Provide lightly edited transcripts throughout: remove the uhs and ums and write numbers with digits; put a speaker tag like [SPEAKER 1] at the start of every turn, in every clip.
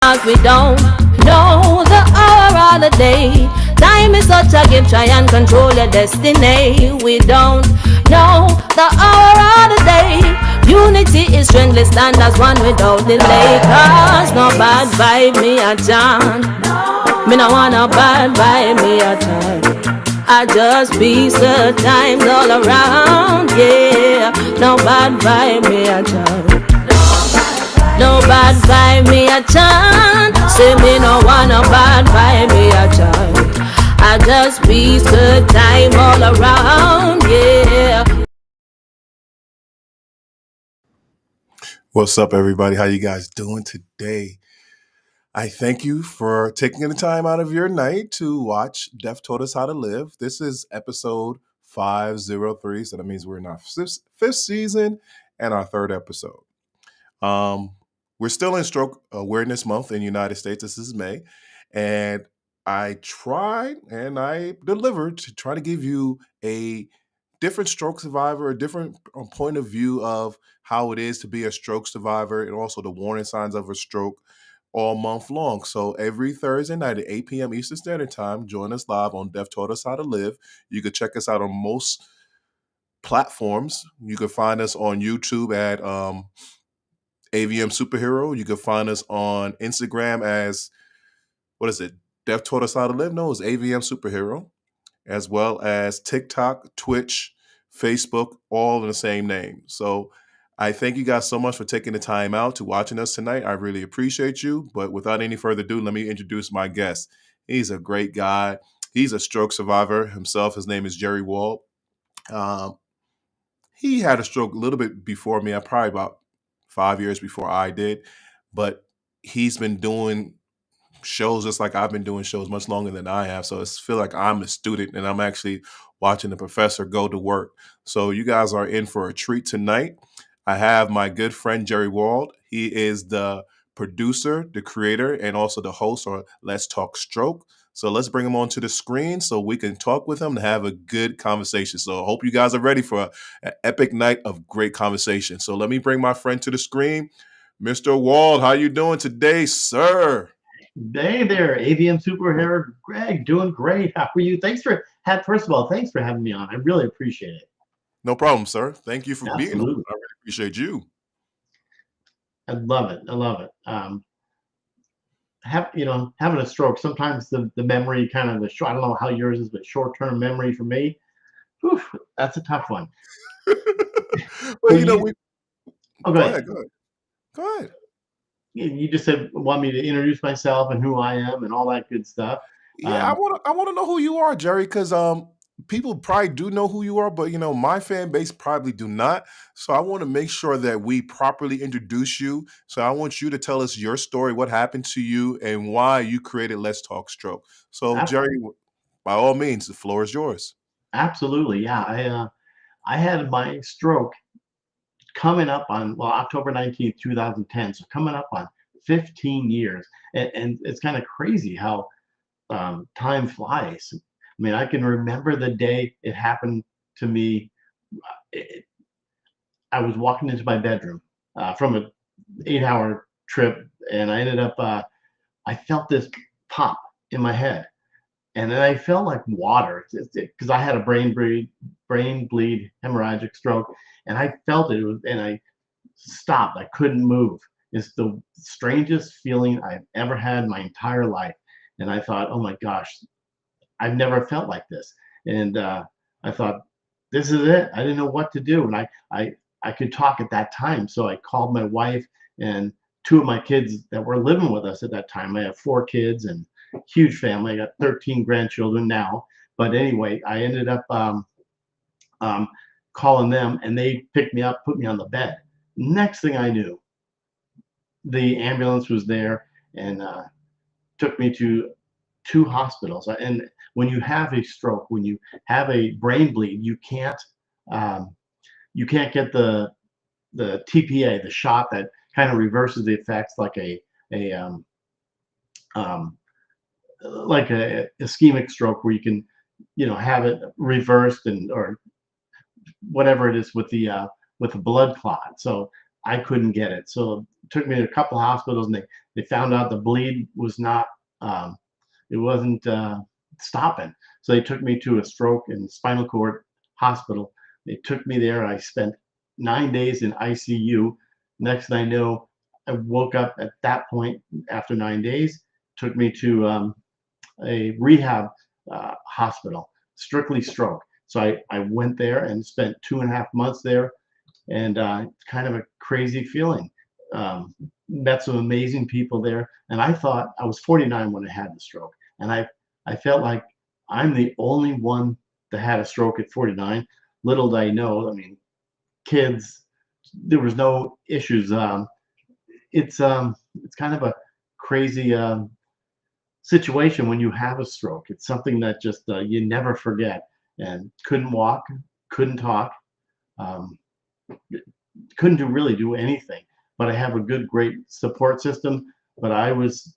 [SPEAKER 1] 'cause we don't know the hour or the day. Time is such a gift, try and control your destiny. We don't know the hour or the day. Unity is strength, let's stand as one without delay. 'Cause no bad vibe me a John. Me no want no bad vibe me a time. I just peace the times all around, yeah. No bad vibe me a time. No bad vibe me a chant. Say me no want no bad vibe me a chant. I just peace good time all around, yeah.
[SPEAKER 2] What's up, everybody? How you guys doing today? I thank you for taking the time out of your night to watch Deaf Taught Us How to Live. This is episode 503, so that means we're in our fifth season and our third episode. We're still in Stroke Awareness Month in the United States. This is May, and I tried and I delivered to try to give you a different stroke survivor, a different point of view of how it is to be a stroke survivor, and also the warning signs of a stroke all month long. So every Thursday night at 8 p.m. Eastern Standard Time, join us live on Deaf Taught Us How to Live. You can check us out on most platforms. You can find us on YouTube at AVM Superhero. You can find us on Instagram as, what is it? Deaf Taught Us How to Live? No, it's AVM Superhero, as well as TikTok, Twitch, Facebook, all in the same name. So I thank you guys so much for taking the time out to watching us tonight. I really appreciate you. But without any further ado, let me introduce my guest. He's a great guy. He's a stroke survivor himself. His name is Jerry Wald. He had a stroke a little bit before me, probably about 5 years before I did. But he's been doing shows just like I've been doing shows much longer than I have. So I feel like I'm a student and I'm actually watching the professor go to work. So you guys are in for a treat tonight. I have my good friend Jerry Wald. He is the producer, the creator, and also the host on Let's Talk Stroke. So let's bring him onto the screen so we can talk with him and have a good conversation. So I hope you guys are ready for an epic night of great conversation. So let me bring my friend to the screen. Mr. Wald, how you doing today, sir?
[SPEAKER 3] Hey there, AVM Superhero Greg, doing great. How are you? First of all, thanks for having me on. I really appreciate it.
[SPEAKER 2] No problem, sir. Thank you for being on.
[SPEAKER 3] Absolutely.
[SPEAKER 2] I really appreciate you.
[SPEAKER 3] I love it. I love it. Having a stroke, sometimes the memory kind of I don't know how yours is, but short-term memory for me, whew, that's a tough one.
[SPEAKER 2] Well,
[SPEAKER 3] go ahead.
[SPEAKER 2] Go ahead.
[SPEAKER 3] You just want me to introduce myself and who I am and all that good stuff.
[SPEAKER 2] Yeah, I want to know who you are, Jerry, because people probably do know who you are, but my fan base probably do not. So I want to make sure that we properly introduce you. So I want you to tell us your story, what happened to you, and why you created Let's Talk Stroke. So Jerry, by all means, the floor is yours.
[SPEAKER 3] Absolutely, yeah. I had my stroke coming up on October 19th, 2010. So coming up on 15 years, and it's kind of crazy how time flies. I mean, I can remember the day it happened to me. I was walking into my bedroom from an 8-hour trip, and I ended up. I felt this pop in my head, and then I felt like water because I had a brain bleed hemorrhagic stroke, and I felt it, and I stopped. I couldn't move. It's the strangest feeling I've ever had in my entire life. And I thought, oh my gosh, I've never felt like this. And I thought, this is it. I didn't know what to do. And I could talk at that time. So I called my wife and 2 of my kids that were living with us at that time. I have 4 kids and huge family. I got 13 grandchildren now. But anyway, I ended up calling them, and they picked me up, put me on the bed. Next thing I knew, the ambulance was there and took me to 2 hospitals. And when you have a stroke, when you have a brain bleed, you can't get the TPA, the shot that kind of reverses the effects, like a ischemic stroke, where you can have it reversed or whatever it is with the blood clot. So I couldn't get it. So took me to a couple of hospitals, and they found out the bleed was not, it wasn't stopping. So they took me to a stroke and spinal cord hospital. They took me there. I spent 9 days in ICU. Next thing I know, I woke up at that point after 9 days. Took me to a rehab hospital, strictly stroke. So I went there and spent 2.5 months there, and kind of a crazy feeling. Met some amazing people there, and I thought I was 49 when I had the stroke, and I felt like I'm the only one that had a stroke at 49. Little did I know, I mean, kids, there was no issues. It's kind of a crazy situation when you have a stroke. It's something that just you never forget. And couldn't walk, couldn't talk, um, couldn't really do anything. But I have a good, great support system. But I was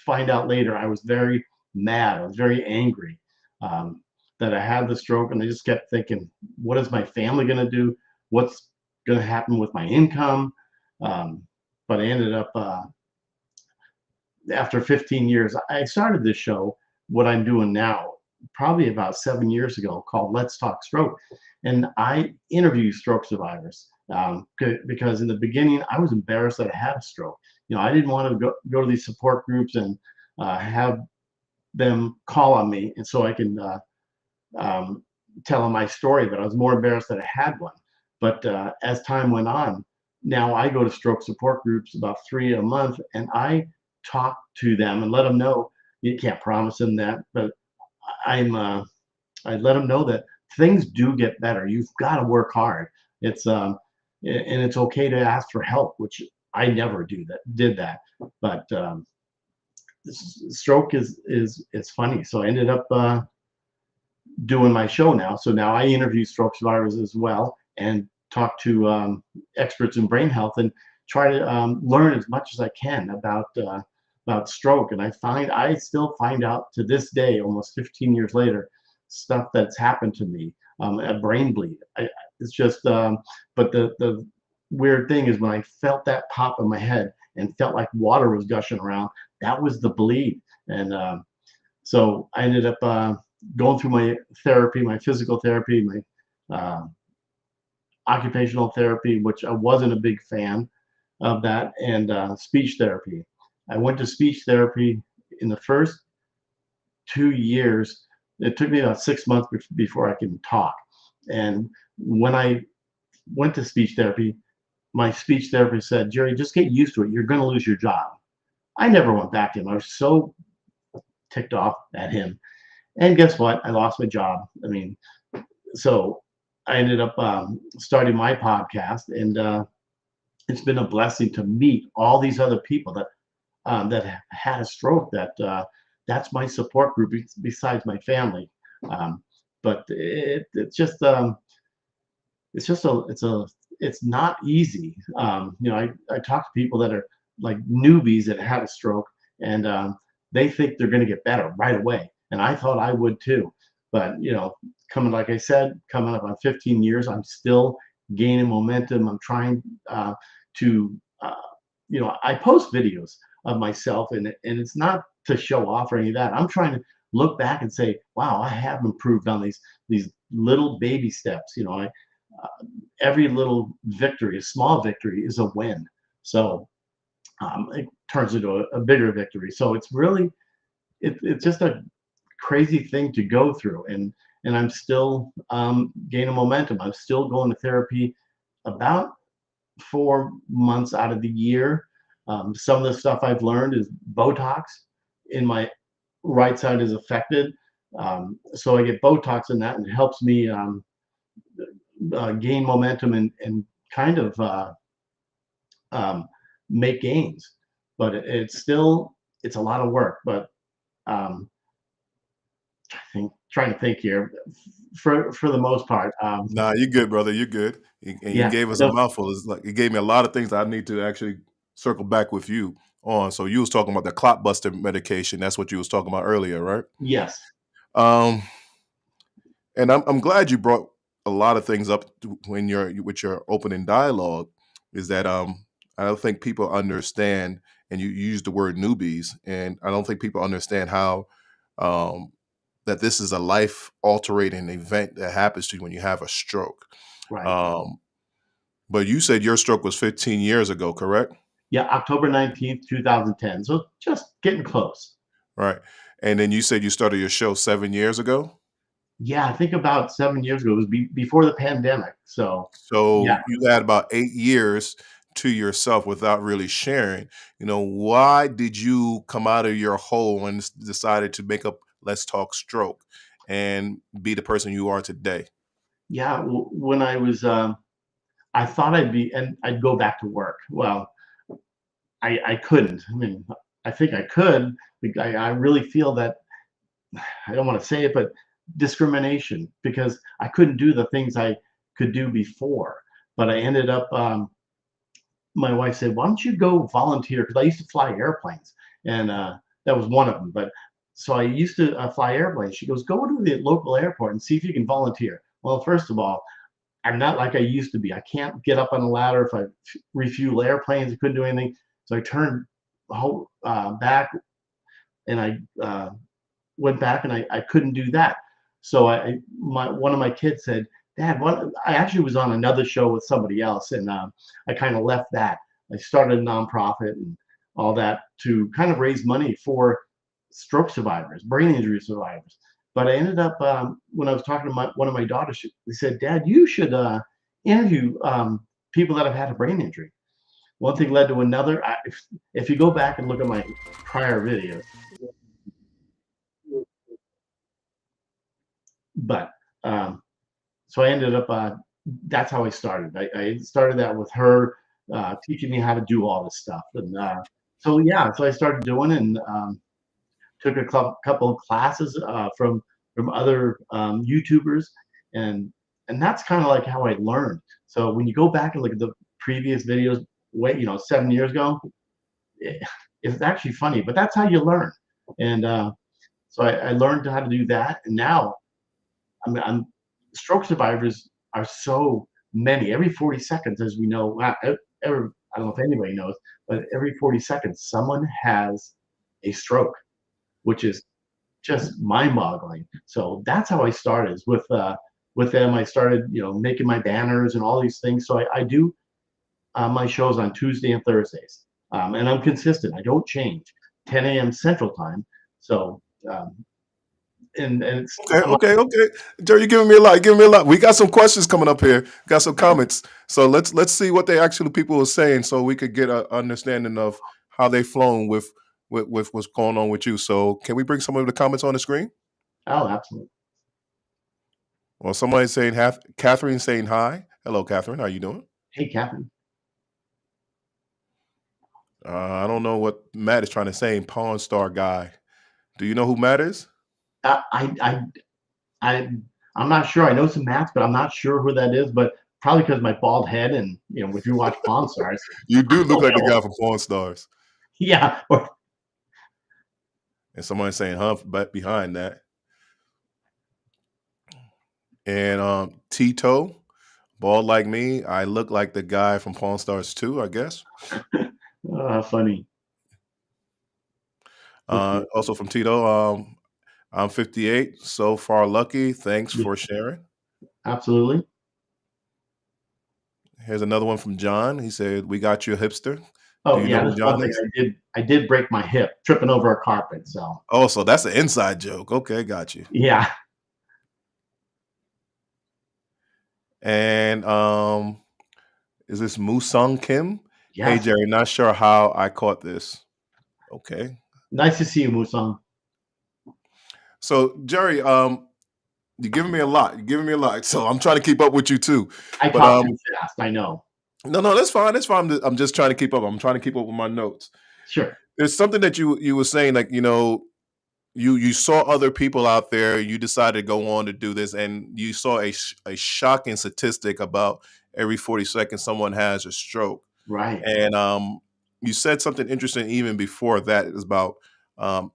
[SPEAKER 3] find out later I was very mad. I was very angry that I had the stroke, and I just kept thinking, what is my family going to do? What's going to happen with my income? But I ended up after 15 years, I started this show, what I'm doing now, probably about 7 years ago, called Let's Talk Stroke. And I interview stroke survivors because in the beginning, I was embarrassed that I had a stroke. You know, I didn't want to go to these support groups and have them call on me. And so I can tell them my story, but I was more embarrassed that I had one. But as time went on, now I go to stroke support groups about 3 a month, and I talk to them and let them know. You can't promise them that, but I let them know that things do get better. You've got to work hard. It's and it's okay to ask for help, which I never did that. But stroke is funny. So I ended up doing my show now. So now I interview stroke survivors as well, and talk to experts in brain health, and try to learn as much as I can about stroke. And I still find out to this day, almost 15 years later, stuff that's happened to me, a brain bleed. It's just, but the weird thing is when I felt that pop in my head and felt like water was gushing around, that was the bleed. And so I ended up going through my therapy, my physical therapy, my occupational therapy, which I wasn't a big fan of that, and speech therapy. I went to speech therapy in the first 2 years. It took me about 6 months before I can talk. And when I went to speech therapy, my speech therapist said, Jerry, just get used to it. You're going to lose your job. I never went back to him. I was so ticked off at him. And guess what? I lost my job. I mean, so I ended up starting my podcast, and it's been a blessing to meet all these other people that have had a stroke. That's my support group besides my family. But it's not easy. I talk to people that are like newbies that had a stroke, and they think they're going to get better right away. And I thought I would too. But like I said, coming up on 15 years, I'm still gaining momentum. I'm trying to, I post videos of myself, and it's not to show off or any of that. I'm trying to look back and say, wow, I have improved on these little baby steps. Every little victory, a small victory, is a win. So it turns into a bigger victory. So it's really, it's just a crazy thing to go through, and I'm still gaining momentum. I'm still going to therapy about 4 months out of the year. Some of the stuff I've learned is Botox in my right side is affected, so I get Botox in that, and it helps me gain momentum and kind of make gains. But it's a lot of work. But trying to think here, for the most part.
[SPEAKER 2] Nah, you're good, brother. You're good. And you
[SPEAKER 3] Yeah.
[SPEAKER 2] gave us a
[SPEAKER 3] No,
[SPEAKER 2] mouthful. It's like it gave me a lot of things I need to actually circle back with you on. So you was talking about the clot buster medication. That's what you was talking about earlier, right?
[SPEAKER 3] yes.
[SPEAKER 2] Um, and I'm glad you brought a lot of things up when with your opening dialogue. is that I don't think people understand, and you use the word newbies, and I don't think people understand how um, that this is a life altering event that happens to you when you have a stroke.
[SPEAKER 3] Right.
[SPEAKER 2] Um, but you said your stroke was 15 years ago, correct?
[SPEAKER 3] Yeah, October 19th, 2010. So just getting close.
[SPEAKER 2] Right. And then you said you started your show 7 years ago.
[SPEAKER 3] Yeah, I think about 7 years ago. It was before the pandemic. So
[SPEAKER 2] So
[SPEAKER 3] yeah,
[SPEAKER 2] you had about 8 years to yourself without really sharing. Why did you come out of your hole and decided to make up Let's Talk Stroke and be the person you are today?
[SPEAKER 3] yeah. When I was, I thought and I'd go back to work. Well, I couldn't. I mean, I think I could. I really feel that I don't want to say it, but discrimination because I couldn't do the things I could do before. But I ended up. My wife said, "Why don't you go volunteer?" Because I used to fly airplanes, and that was one of them. But so I used to fly airplanes. She goes, "Go to the local airport and see if you can volunteer." Well, first of all, I'm not like I used to be. I can't get up on a ladder if I refuel airplanes. I couldn't do anything. So I turned back and I went back and I couldn't do that. So one of my kids said, "Dad, what?" I actually was on another show with somebody else, and I kind of left that. I started a nonprofit and all that to kind of raise money for stroke survivors, brain injury survivors. But I ended up when I was talking to one of my daughters, they said, "Dad, you should interview people that have had a brain injury." One thing led to another. If you go back and look at my prior videos, but um, so I ended up. That's how I started. I started that with her teaching me how to do all this stuff, and so yeah, so I started doing and took a couple of classes from other YouTubers, and that's kind of like how I learned. So when you go back and look at the previous videos, 7 years ago, it, it's actually funny, but that's how you learn. And so I learned how to do that, and now I'm stroke survivors are so many. Every 40 seconds, as we know, every, I don't know if anybody knows, but every 40 seconds, someone has a stroke, which is just mind-boggling. So that's how I started is with them. I started, making my banners and all these things. So I do my shows on Tuesday and Thursdays, and I'm consistent. I don't change. 10 a.m. Central Time. So um, and it's
[SPEAKER 2] Okay,
[SPEAKER 3] I'm
[SPEAKER 2] okay. Jerry, you're giving me a lot. You're giving me a lot. We got some questions coming up here. Got some comments. So let's see what they actually people are saying, so we could get an understanding of how they flown with what's going on with you. So can we bring some of the comments on the screen?
[SPEAKER 3] oh, absolutely.
[SPEAKER 2] Well, somebody's saying Catherine saying hi. Hello, Catherine. How you doing?
[SPEAKER 3] Hey, Catherine.
[SPEAKER 2] I don't know what Matt is trying to say. Pawn Star guy. Do you know who Matt is?
[SPEAKER 3] Uh, I I I I'm not sure. I know some maths, but I'm not sure who that is. But probably because my bald head and if you watch Pawn Stars,
[SPEAKER 2] You do
[SPEAKER 3] I
[SPEAKER 2] look
[SPEAKER 3] don't
[SPEAKER 2] like the
[SPEAKER 3] know.
[SPEAKER 2] guy from Pawn Stars.
[SPEAKER 3] Yeah,
[SPEAKER 2] And somebody's saying huh but behind that. And Tito, bald like me. I look like the guy from Pawn Stars too, I guess.
[SPEAKER 3] funny.
[SPEAKER 2] Also from Tito, I'm 58. So far lucky. Thanks
[SPEAKER 3] Yeah,
[SPEAKER 2] for sharing.
[SPEAKER 3] absolutely.
[SPEAKER 2] Here's another one from John. He said, "We got you a hipster." Do
[SPEAKER 3] Oh
[SPEAKER 2] you know
[SPEAKER 3] yeah,
[SPEAKER 2] who
[SPEAKER 3] that's one
[SPEAKER 2] John
[SPEAKER 3] thing
[SPEAKER 2] is?
[SPEAKER 3] I did break my hip tripping over a carpet. So
[SPEAKER 2] Oh, so that's an inside joke. Okay, got you.
[SPEAKER 3] yeah,
[SPEAKER 2] And is this Musung Kim? Hey
[SPEAKER 3] yes.
[SPEAKER 2] Jerry, not sure how I caught this. Okay.
[SPEAKER 3] Nice to see you, Musang.
[SPEAKER 2] So Jerry, you're giving me a lot. You're giving me a lot. So I'm trying to keep up with you too.
[SPEAKER 3] I
[SPEAKER 2] But
[SPEAKER 3] talk too fast. I know.
[SPEAKER 2] no, that's fine. That's fine. I'm just trying to keep up. I'm trying to keep up with my notes.
[SPEAKER 3] Sure.
[SPEAKER 2] There's something that you were saying, like, you saw other people out there, you decided to go on to do this, and you saw a shocking statistic about every 40 seconds someone has a stroke.
[SPEAKER 3] Right.
[SPEAKER 2] And you said something interesting even before that is about um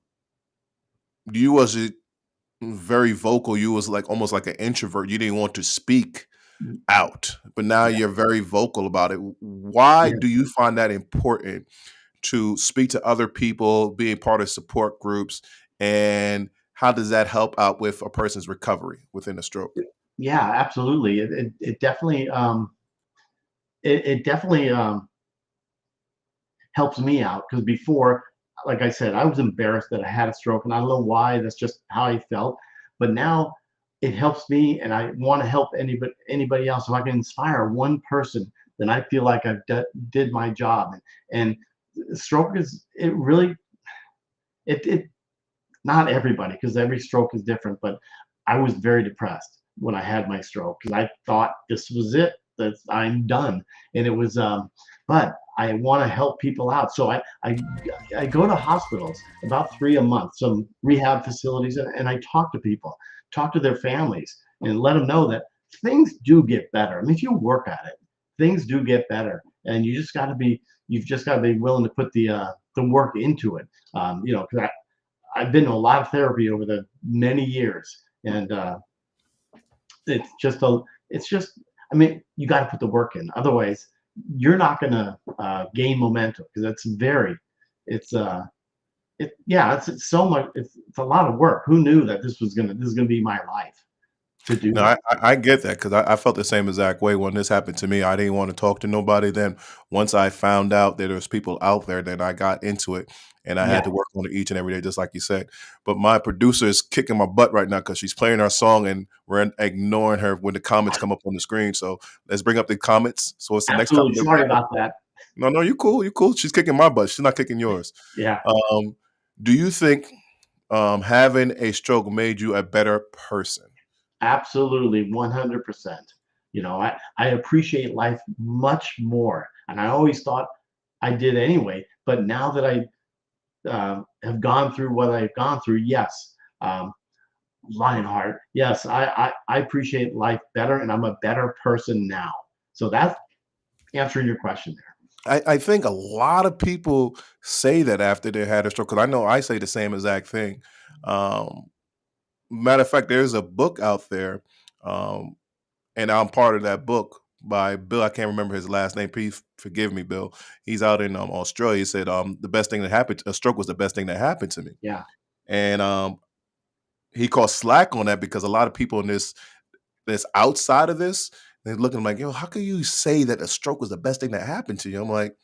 [SPEAKER 2] you was very vocal. You was like almost like an introvert. You didn't want to speak out, but now
[SPEAKER 3] Yeah.
[SPEAKER 2] you're very vocal about it. Why
[SPEAKER 3] Yeah.
[SPEAKER 2] do you find that important to speak to other people, being part of support groups, and how does that help out with a person's recovery within a stroke?
[SPEAKER 3] Yeah, absolutely. It definitely it definitely helps me out because before, like I said, I was embarrassed that I had a stroke, and I don't know why. That's just how I felt. But now it helps me, and I want to help anybody else. If I can inspire one person, then I feel like I've did my job. And stroke is it really it not everybody because every stroke is different, but I was very depressed when I had my stroke because I thought this was it. That I'm done, and it was. But I want to help people out, so I go to hospitals about 3 a month, some rehab facilities, and I talk to people, talk to their families, and let them know that things do get better. I mean, if you work at it, things do get better, and you've just got to be willing to put the work into it. Because I've been to a lot of therapy over the many years, and it's just a, it's just, I mean, you got to put the work in. Otherwise, you're not going to gain momentum because that's it's yeah, it's so much, it's a lot of work. Who knew that this is gonna be my life to do
[SPEAKER 2] No,
[SPEAKER 3] that?
[SPEAKER 2] I get that because I felt the same exact way when this happened to me. I didn't want to talk to nobody. Then once I found out that there's people out there, then I got into it and I had
[SPEAKER 3] Yeah,
[SPEAKER 2] to work on it each and every day, just like you said. But my producer is kicking my butt right now because she's playing our song and we're ignoring her when the comments come up on the screen. So let's bring up the comments. So what's the next topic
[SPEAKER 3] absolutely.
[SPEAKER 2] that
[SPEAKER 3] Sorry
[SPEAKER 2] we have?
[SPEAKER 3] about that.
[SPEAKER 2] No, no, you cool. You cool. She's kicking my butt. She's not kicking yours.
[SPEAKER 3] Yeah,
[SPEAKER 2] Um, do you think having a stroke made you a better person?
[SPEAKER 3] absolutely, 100%. I appreciate life much more, and I always thought I did anyway. But now that I have gone through what I've gone through, yes, um, Lionheart, yes, I appreciate life better, and I'm a better person now. So that's answering your question there.
[SPEAKER 2] I think a lot of people say that after they had a stroke, because I know I say the same exact thing. Um, Matter of fact, there's a book out there, um, and I'm part of that book by Bill. I can't remember his last name. Please forgive me, Bill. He's out in Australia. He said the best thing that happened, a stroke was the best thing that happened to me,
[SPEAKER 3] Yeah,
[SPEAKER 2] and he called slack on that because a lot of people in this outside of this, they're looking like, yo, how can you say that a stroke was the best thing that happened to you? I'm like,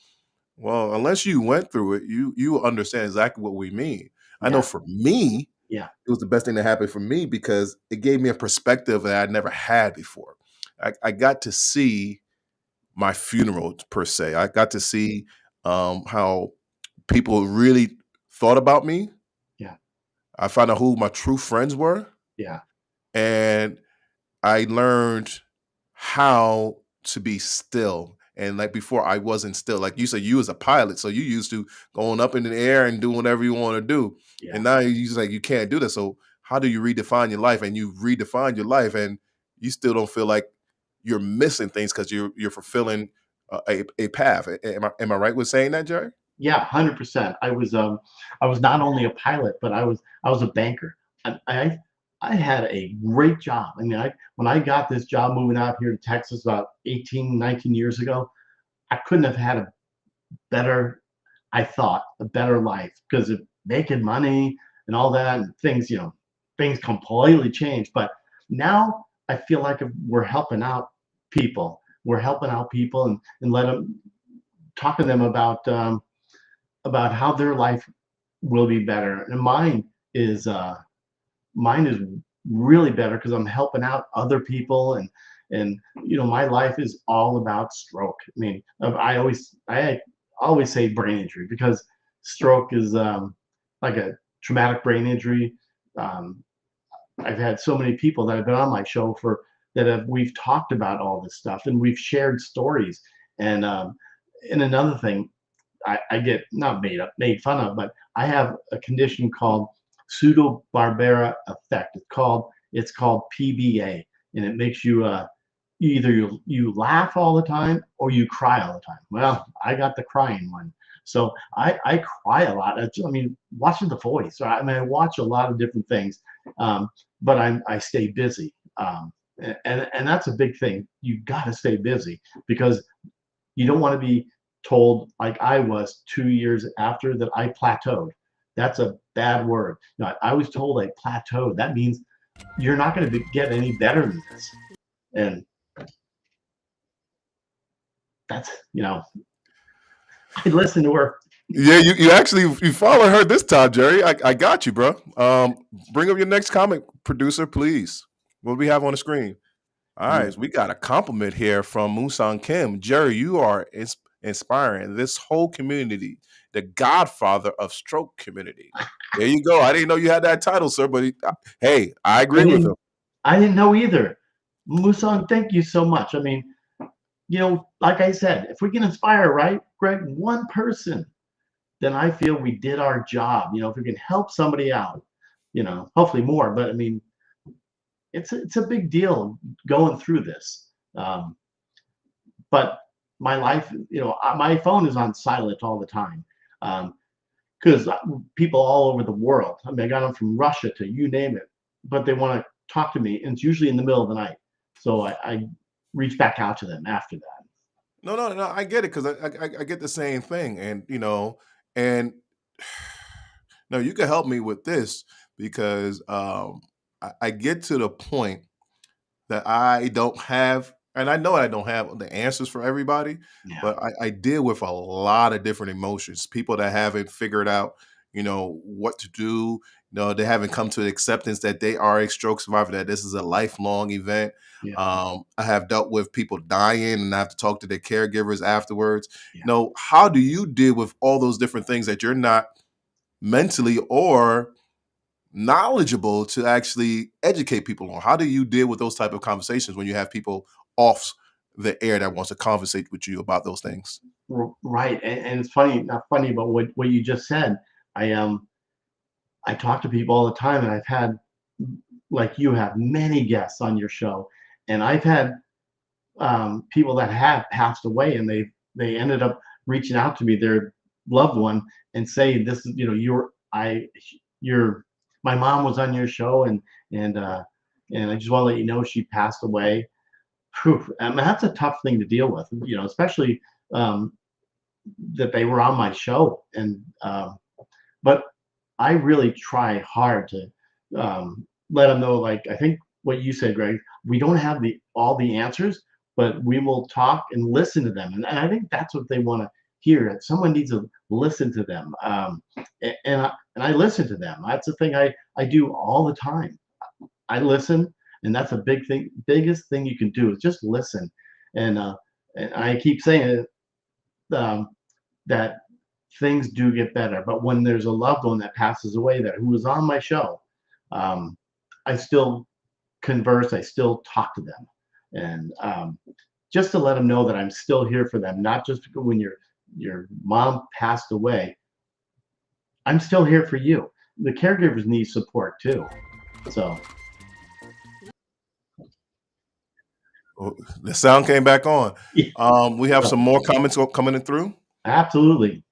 [SPEAKER 2] well, unless you went through it, you understand exactly what we mean. I know
[SPEAKER 3] yeah,
[SPEAKER 2] for me,
[SPEAKER 3] yeah,
[SPEAKER 2] it was the best thing that happened for me because it gave me a perspective that I'd never had before. I got to see my funeral per se. I got to see how people really thought about me.
[SPEAKER 3] yeah,
[SPEAKER 2] I found out who my true friends were,
[SPEAKER 3] yeah,
[SPEAKER 2] and I learned how to be still. And like before, I wasn't still. Like you said, you was a pilot, so you used to going up in the air and doing whatever you want to do.
[SPEAKER 3] yeah.
[SPEAKER 2] And now you just like you can't do that. So how do you redefine your life? And you redefine your life, and you still don't feel like you're missing things because you're fulfilling a path. Am I right with saying that, Jerry?
[SPEAKER 3] Yeah, 100%. I was not only a pilot, but I was a banker. And I had a great job. I mean, I when I got this job moving out here to Texas about 18, 19 years ago, I couldn't have had a better, I thought, a better life because of making money and all that and things, things completely changed. But now I feel like we're helping out people. We're helping out people and let them talking to them about how their life will be better. And mine is really better because I'm helping out other people and my life is all about stroke. I mean, I always say brain injury because stroke is like a traumatic brain injury. Um, I've had so many people that have been on my show for that have we've talked about all this stuff and we've shared stories. And another thing, I get not made fun of, but I have a condition called pseudo-barbara effect. It's called PBA, and it makes you either you laugh all the time or you cry all the time. Well, I got the crying one, so I cry a lot. I mean, watching The Voice. I mean, I watch a lot of different things, but I stay busy. And that's a big thing. You got to stay busy because you don't want to be told like I was 2 years after that I plateaued. That's a bad word. I was told I plateaued. That means you're not going to get any better than this. And that's, I listened to her.
[SPEAKER 2] Yeah, you actually you followed her this time, Jerry. I got you, bro. Bring up your next comic, producer, please. What do we have on the screen? All right, we got a compliment here from Musang Kim. Jerry, you are inspiring this whole community, the godfather of stroke community. There you go. I didn't know you had that title, sir, but hey, I agree with him.
[SPEAKER 3] I didn't know either. Musang, thank you so much. I mean, like I said, if we can inspire, right, Greg, one person, then I feel we did our job. If we can help somebody out, hopefully more. But I mean, it's a big deal going through this. But my life, my phone is on silent all the time because people all over the world. I mean, I got them from Russia to you name it, but they want to talk to me, and it's usually in the middle of the night. So I reach back out to them after that.
[SPEAKER 2] No, I get it because I get the same thing, and and no, you can help me with this because I get to the point that I don't have, and I know I don't have the answers for everybody,
[SPEAKER 3] Yeah.
[SPEAKER 2] but I deal with a lot of different emotions. People that haven't figured out, what to do. They haven't come to the acceptance that they are a stroke survivor, that this is a lifelong event.
[SPEAKER 3] Yeah.
[SPEAKER 2] I have dealt with people dying and I have to talk to their caregivers afterwards.
[SPEAKER 3] Yeah.
[SPEAKER 2] How do you deal with all those different things that you're not mentally or knowledgeable to actually educate people on? How do you deal with those type of conversations when you have people off the air that wants to conversate with you about those things?
[SPEAKER 3] Right. And it's funny, not funny, but what you just said. I talk to people all the time, and I've had, like you have, many guests on your show, and I've had people that have passed away, and they ended up reaching out to me, their loved one, and say, "This is, my mom was on your show, and I just want to let you know she passed away." Whew, I mean, that's a tough thing to deal with, especially that they were on my show, and but I really try hard to let them know. Like I think what you said, Greg, we don't have all the answers, but we will talk and listen to them, and I think that's what they want to hear. Someone needs to listen to them, and I listen to them. That's the thing I do all the time. I listen, and that's a big thing. Biggest thing you can do is just listen, and I keep saying it, that things do get better. But when there's a loved one that passes away who was on my show, I still converse. I still talk to them, and just to let them know that I'm still here for them. Not just when your mom passed away, I'm still here for you. The caregivers need support too. So
[SPEAKER 2] the sound came back on.
[SPEAKER 3] yeah,
[SPEAKER 2] We have some more comments coming in through.
[SPEAKER 3] absolutely.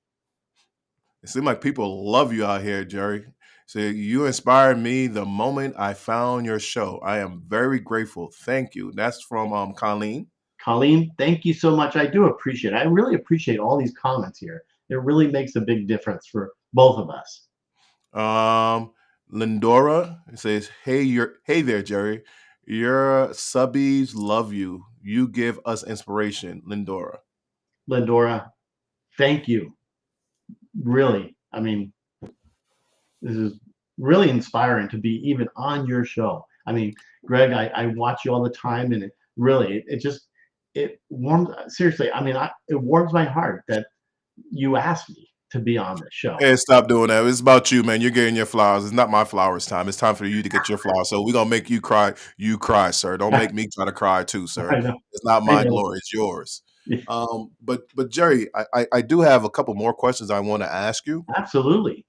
[SPEAKER 2] It seems like people love you out here, Jerry. So you inspired me the moment I found your show. I am very grateful. Thank you. That's from Colleen.
[SPEAKER 3] Colleen, thank you so much. I do appreciate it. I really appreciate all these comments here. It really makes a big difference for both of us.
[SPEAKER 2] Lindora says, hey there, Jerry. Your subbies love you. You give us inspiration, Lindora.
[SPEAKER 3] Lindora, thank you. Really, I mean, this is really inspiring to be even on your show. I mean, Greg, I watch you all the time, and it warms. Seriously, I mean, it warms my heart that you asked me to be on this show.
[SPEAKER 2] Hey, stop doing that. It's about you, man. You're getting your flowers. It's not my flowers time. It's time for you to get your flowers. So we're gonna make you cry. You cry, sir. Don't make me try to cry too, sir.
[SPEAKER 3] I know.
[SPEAKER 2] It's not
[SPEAKER 3] I
[SPEAKER 2] my
[SPEAKER 3] know.
[SPEAKER 2] glory. It's yours.
[SPEAKER 3] Yeah,
[SPEAKER 2] But Jerry, I do have a couple more questions I want to ask you.
[SPEAKER 3] absolutely.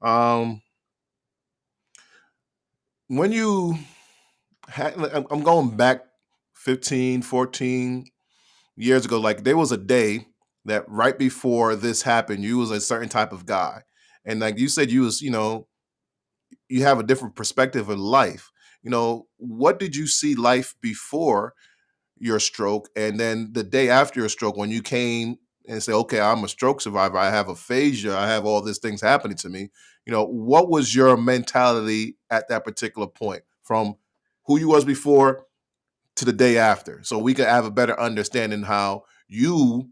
[SPEAKER 2] Um, when you I'm going back 15, 14 years ago. Like there was a day that right before this happened, you was a certain type of guy. And like you said, you was, you have a different perspective in life. what did you see life before your stroke, and then the day after your stroke when you came and say, okay, I'm a stroke survivor, I have aphasia, I have all these things happening to me. What was your mentality at that particular point, from who you was before to the day after, so we could have a better understanding how you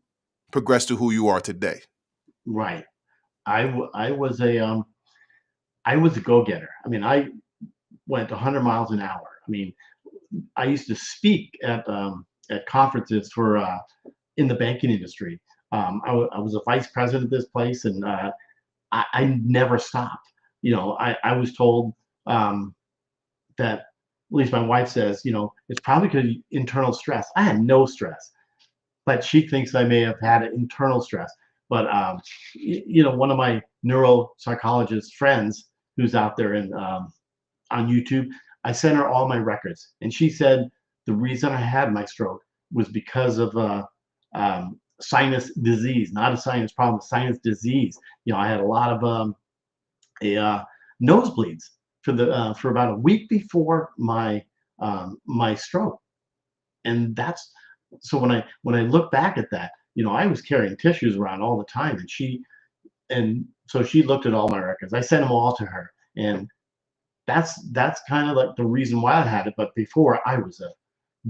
[SPEAKER 2] progressed to who you are today?
[SPEAKER 3] Right. I was a go-getter. I mean, I went 100 miles an hour. I mean, I used to speak at conferences for in the banking industry. I was a vice president of this place, and I never stopped. I was told that, at least my wife says, it's probably because of internal stress. I had no stress, but she thinks I may have had an internal stress. But one of my neuropsychologist friends who's out there on YouTube, I sent her all my records, and she said the reason I had my stroke was because of sinus disease, not a sinus problem, sinus disease. I had a lot of nosebleeds for about a week before my stroke, and that's so when I look back at that, I was carrying tissues around all the time, and so she looked at all my records. I sent them all to her, and that's kind of like the reason why I had it. But before, I was a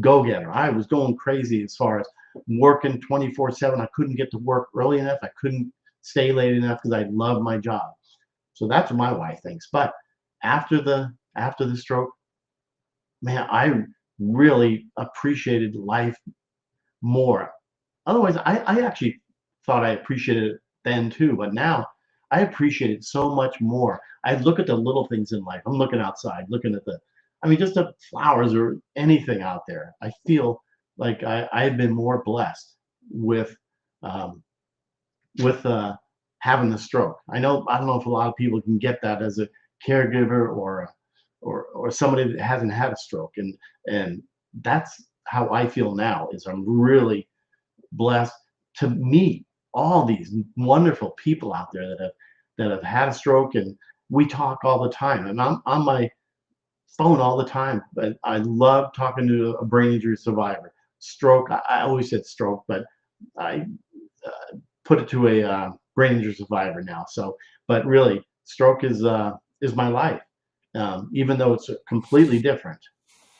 [SPEAKER 3] go-getter. I was going crazy as far as working 24/7. I couldn't get to work early enough. I couldn't stay late enough because I love my job. So that's what my wife thinks. But after the stroke, man, I really appreciated life more. Otherwise, I actually thought I appreciated it then too, but now I appreciate it so much more. I look at the little things in life. I'm looking outside, looking at just the flowers or anything out there. I feel like I've been more blessed with um, with having the stroke. I don't know if a lot of people can get that as a caregiver or somebody that hasn't had a stroke, and that's how I feel now. Is I'm really blessed to meet all these wonderful people out there that have had a stroke, and we talk all the time. And I'm on my phone all the time, but I love talking to a brain injury survivor. Stroke, I always said stroke, but I put it to a brain injury survivor now. So, but really, stroke is my life, even though it's completely different.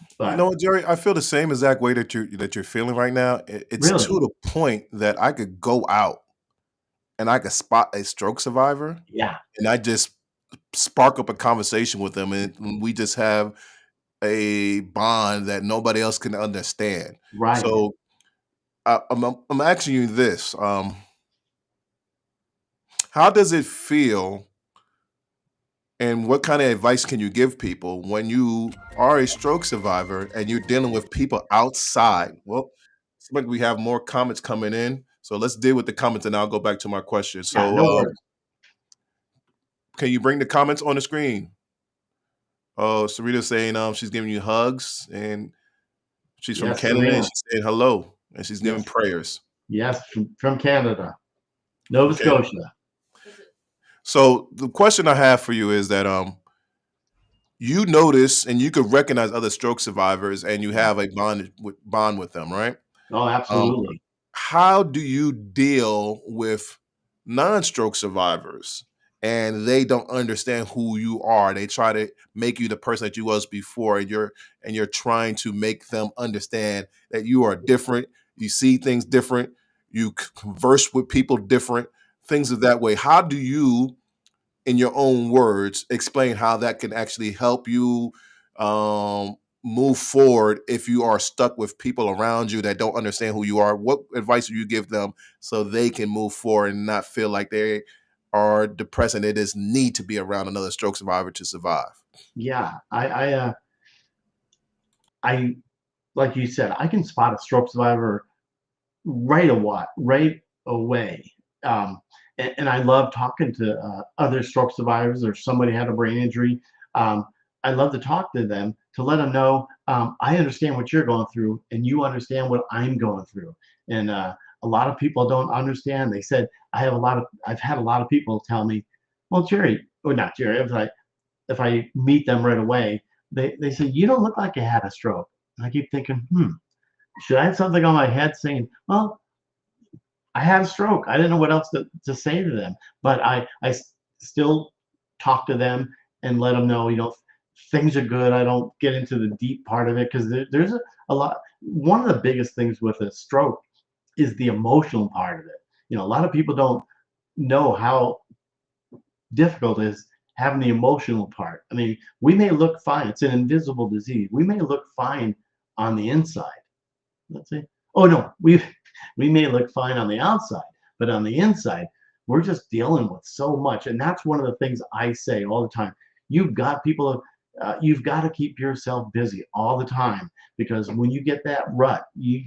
[SPEAKER 2] You
[SPEAKER 3] But
[SPEAKER 2] know what, Jerry? I feel the same exact way that you're feeling right now. It's
[SPEAKER 3] really,
[SPEAKER 2] to the point that I could go out and I could spot a stroke survivor,
[SPEAKER 3] yeah,
[SPEAKER 2] and I just spark up a conversation with them, and we just have a bond that nobody else can understand.
[SPEAKER 3] right.
[SPEAKER 2] So I'm asking you this: how does it feel, and what kind of advice can you give people when you are a stroke survivor and you're dealing with people outside? Well, it's like we have more comments coming in, so let's deal with the comments, and I'll go back to my question.
[SPEAKER 3] Yeah,
[SPEAKER 2] So,
[SPEAKER 3] no worries.
[SPEAKER 2] can you bring the comments on the screen? Oh, Sarita's saying she's giving you hugs, and she's from
[SPEAKER 3] Yes,
[SPEAKER 2] Canada, and
[SPEAKER 3] Serena.
[SPEAKER 2] she's saying hello, and she's giving
[SPEAKER 3] Yes,
[SPEAKER 2] prayers.
[SPEAKER 3] yes, from Canada, Nova
[SPEAKER 2] Okay.
[SPEAKER 3] Scotia.
[SPEAKER 2] So the question I have for you is that you notice and you could recognize other stroke survivors, and you
[SPEAKER 3] Yeah.
[SPEAKER 2] have a bond with them, right?
[SPEAKER 3] Oh,
[SPEAKER 2] Um,
[SPEAKER 3] absolutely.
[SPEAKER 2] how do you deal with non-stroke survivors and they don't understand who you are? They try to make you the person that you was before, and you're trying to make them understand that you are different. You see things different. You converse with people different. Things of that way. How do you, in your own words, explain how that can actually help you move forward if you are stuck with people around you that don't understand who you are? What advice do you give them so they can move forward and not feel like they are depressed and they just need to be around another stroke survivor to survive?
[SPEAKER 3] Yeah, I like you said, I can spot a stroke survivor right away. Um, and I love talking to other stroke survivors or somebody had a brain injury. Um, I love to talk to them to let them know I understand what you're going through, and you understand what I'm going through. And a lot of people don't understand. They said I've had a lot of people tell me, "Well, Jerry, or not Jerry, if I meet them right away, they say, you don't look like you had a stroke. And I keep thinking, should I have something on my head saying, well, I had a stroke. I didn't know what else to say to them, but I still talk to them and let them know, things are good. I don't get into the deep part of it because there's a lot. One of the biggest things with a stroke is the emotional part of it. A lot of people don't know how difficult it is having the emotional part. I mean, we may look fine. It's an invisible disease. We may look fine on the inside. Let's say, oh no, we may look fine on the outside, but on the inside, we're just dealing with so much. And that's one of the things I say all the time. You've got to keep yourself busy all the time, because when you get that rut, you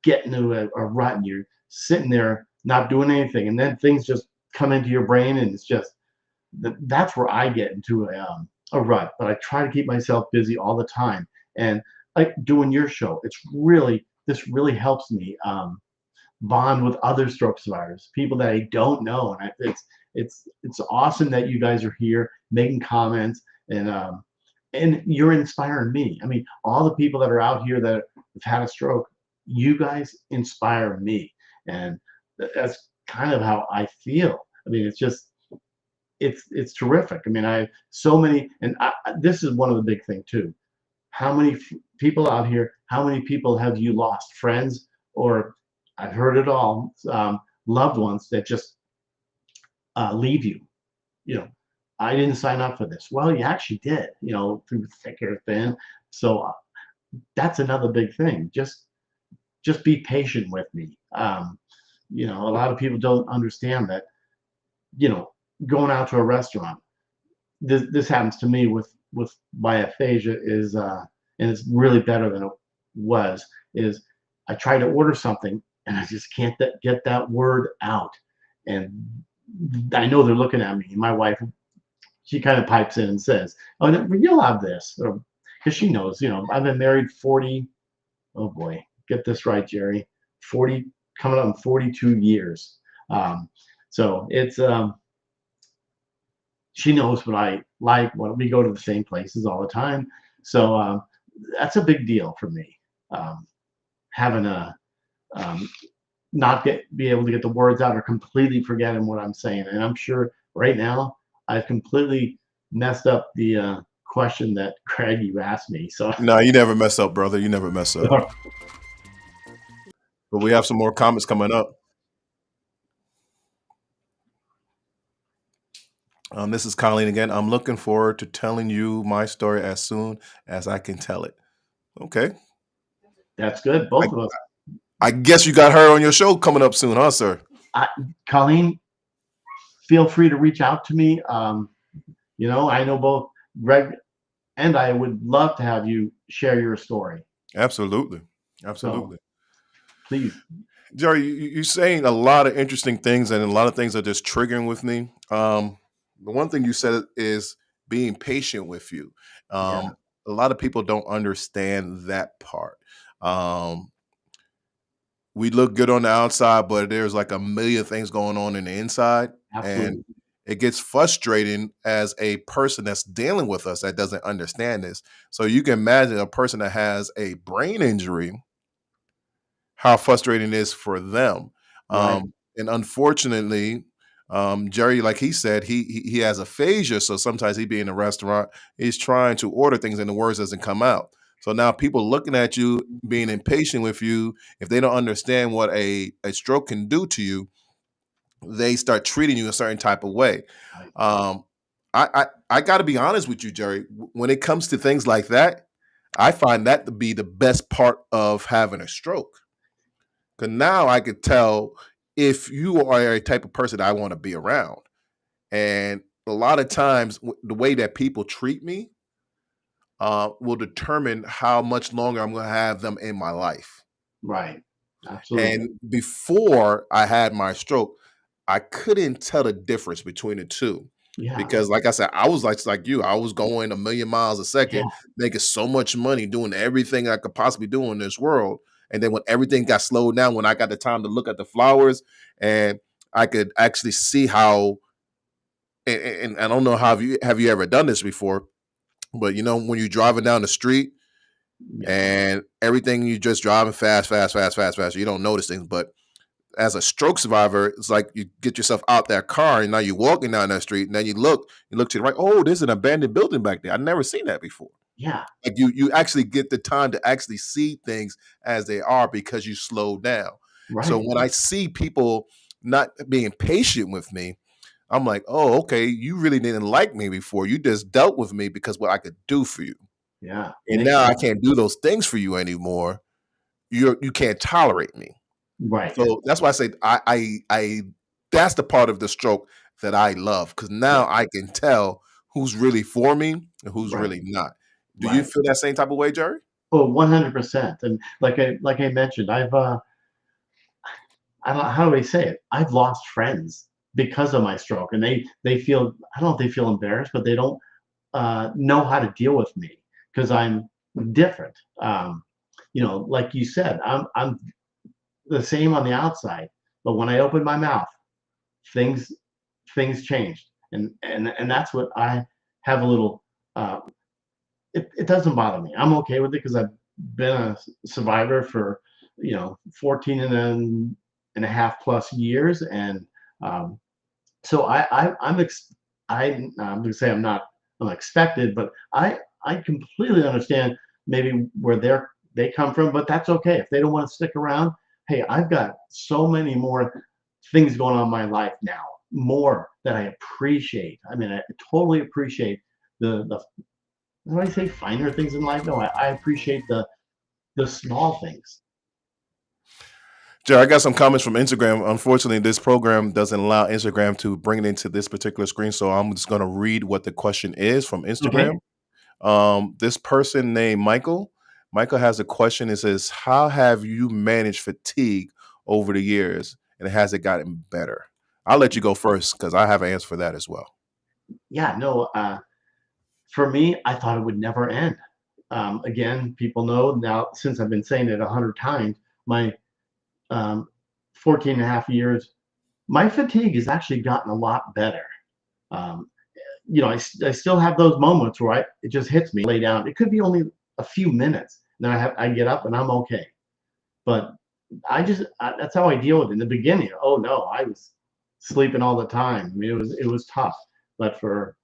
[SPEAKER 3] get into a rut and you're sitting there not doing anything, and then things just come into your brain, and it's just that's where I get into a rut. But I try to keep myself busy all the time, and like doing your show, this really helps me bond with other stroke survivors, people that I don't know, and it's awesome that you guys are here making comments, and you're inspiring me. I mean, all the people that are out here that have had a stroke, you guys inspire me, and that's kind of how I feel. I mean, it's terrific. I mean, I so many, and this is one of the big thing too. How many people out here? How many people have you lost? Friends, or I've heard it all. Loved ones that just leave you. I didn't sign up for this. Well, you actually did. Through thick or thin. So that's another big thing. Just be patient with me. A lot of people don't understand that. Going out to a restaurant. This happens to me with my aphasia is, and it's really better than it was. Is I try to order something and I just can't get that word out, and I know they're looking at me. My wife, she kind of pipes in and says, "Oh, you'll have this," because she knows. I've been married 40. Oh boy, get this right, Jerry. 40, coming on 42 years. So it's she knows what I like. What we go to the same places all the time. So that's a big deal for me. Having a not be able to get the words out or completely forgetting what I'm saying. And I'm sure right now I've completely messed up the question that Craig you asked me. So
[SPEAKER 2] No, you never mess up, brother. You never mess up. But we have some more comments coming up. This is Colleen again. I'm looking forward to telling you my story as soon as I can tell it. Okay.
[SPEAKER 3] That's good. Both of us.
[SPEAKER 2] I guess you got her on your show coming up soon, huh, sir?
[SPEAKER 3] Colleen, feel free to reach out to me. I know both Greg and I would love to have you share your story.
[SPEAKER 2] Absolutely. Absolutely.
[SPEAKER 3] So, please.
[SPEAKER 2] Jerry, you're saying a lot of interesting things, and a lot of things are just triggering with me. The one thing you said is being patient with you. A lot of people don't understand that part. We look good on the outside, but there's like a million things going on in the inside.
[SPEAKER 3] Absolutely.
[SPEAKER 2] And it gets frustrating as a person that's dealing with us that doesn't understand this. So you can imagine a person that has a brain injury, how frustrating it is for them.
[SPEAKER 3] Right.
[SPEAKER 2] And unfortunately, Jerry, like he said, he has aphasia. So sometimes he be in a restaurant, he's trying to order things and the words doesn't come out. So now people looking at you, being impatient with you, if they don't understand what a stroke can do to you, they start treating you a certain type of way. I got to be honest with you, Jerry. When it comes to things like that, I find that to be the best part of having a stroke. Because now I could tell if you are a type of person I want to be around. And a lot of times, the way that people treat me will determine how much longer I'm going to have them in my life.
[SPEAKER 3] Right. Absolutely.
[SPEAKER 2] And before I had my stroke, I couldn't tell the difference between the two.
[SPEAKER 3] Yeah.
[SPEAKER 2] Because like I said, I was like you. I was going a million miles a second, making so much money, doing everything I could possibly do in this world. And then when everything got slowed down, when I got the time to look at the flowers and I could actually see how, and I don't know how have you ever done this before, But when you're driving down the street
[SPEAKER 3] Yeah.
[SPEAKER 2] and everything, you just driving fast, fast, fast, fast, fast. You don't notice things. But as a stroke survivor, it's like you get yourself out that car and now you're walking down that street and then you look to the right. Oh, there's an abandoned building back there. I've never seen that before.
[SPEAKER 3] Yeah.
[SPEAKER 2] Like you actually get the time to actually see things as they are because you slow down. So
[SPEAKER 3] Right.
[SPEAKER 2] when I see people not being patient with me, I'm like, oh, okay, you really didn't like me before. You just dealt with me because what I could do for you.
[SPEAKER 3] Yeah.
[SPEAKER 2] And now I can't do those things for you anymore. You can't tolerate me.
[SPEAKER 3] Right.
[SPEAKER 2] So that's why I say I that's the part of the stroke that I love, because
[SPEAKER 3] Yeah.
[SPEAKER 2] now I can tell who's really for me and who's
[SPEAKER 3] Right.
[SPEAKER 2] really not. Do you
[SPEAKER 3] Right.
[SPEAKER 2] feel that same type of way, Jerry?
[SPEAKER 3] Oh, 100%. And like I mentioned, I don't how do I say it? I've lost friends because of my stroke, and they feel, I don't know if they feel embarrassed, but they don't know how to deal with me because I'm different. Like you said, I'm the same on the outside, but when I open my mouth, things things changed, and that's what I have a little. Uh, it doesn't bother me. I'm okay with it because I've been a survivor for 14 and a half plus years, and um, so I'm going to say I'm expected, but I completely understand maybe where they come from, but that's okay if they don't want to stick around. Hey, I've got so many more things going on in my life now, more that I appreciate. I mean, I totally appreciate the how do I say finer things in life? No, I appreciate the small things.
[SPEAKER 2] Jerry, I got some comments from Instagram. Unfortunately, this program doesn't allow Instagram to bring it into this particular screen, so I'm just going to read what the question is from
[SPEAKER 3] Okay.
[SPEAKER 2] Instagram. This person named Michael. Michael has a question. It says, "How have you managed fatigue over the years, and has it gotten better?" I'll let you go first because I have an answer for that as well.
[SPEAKER 3] Yeah, no, for me, I thought it would never end. Again, people know now, since I've been saying it 100 times, my um, 14 and a half years, my fatigue has actually gotten a lot better. Um, I still have those moments where it just hits me, lay down. It could be only a few minutes. Then I get up and I'm okay. But that's how I deal with it. In the beginning, oh no, I was sleeping all the time. I mean, it was tough. But for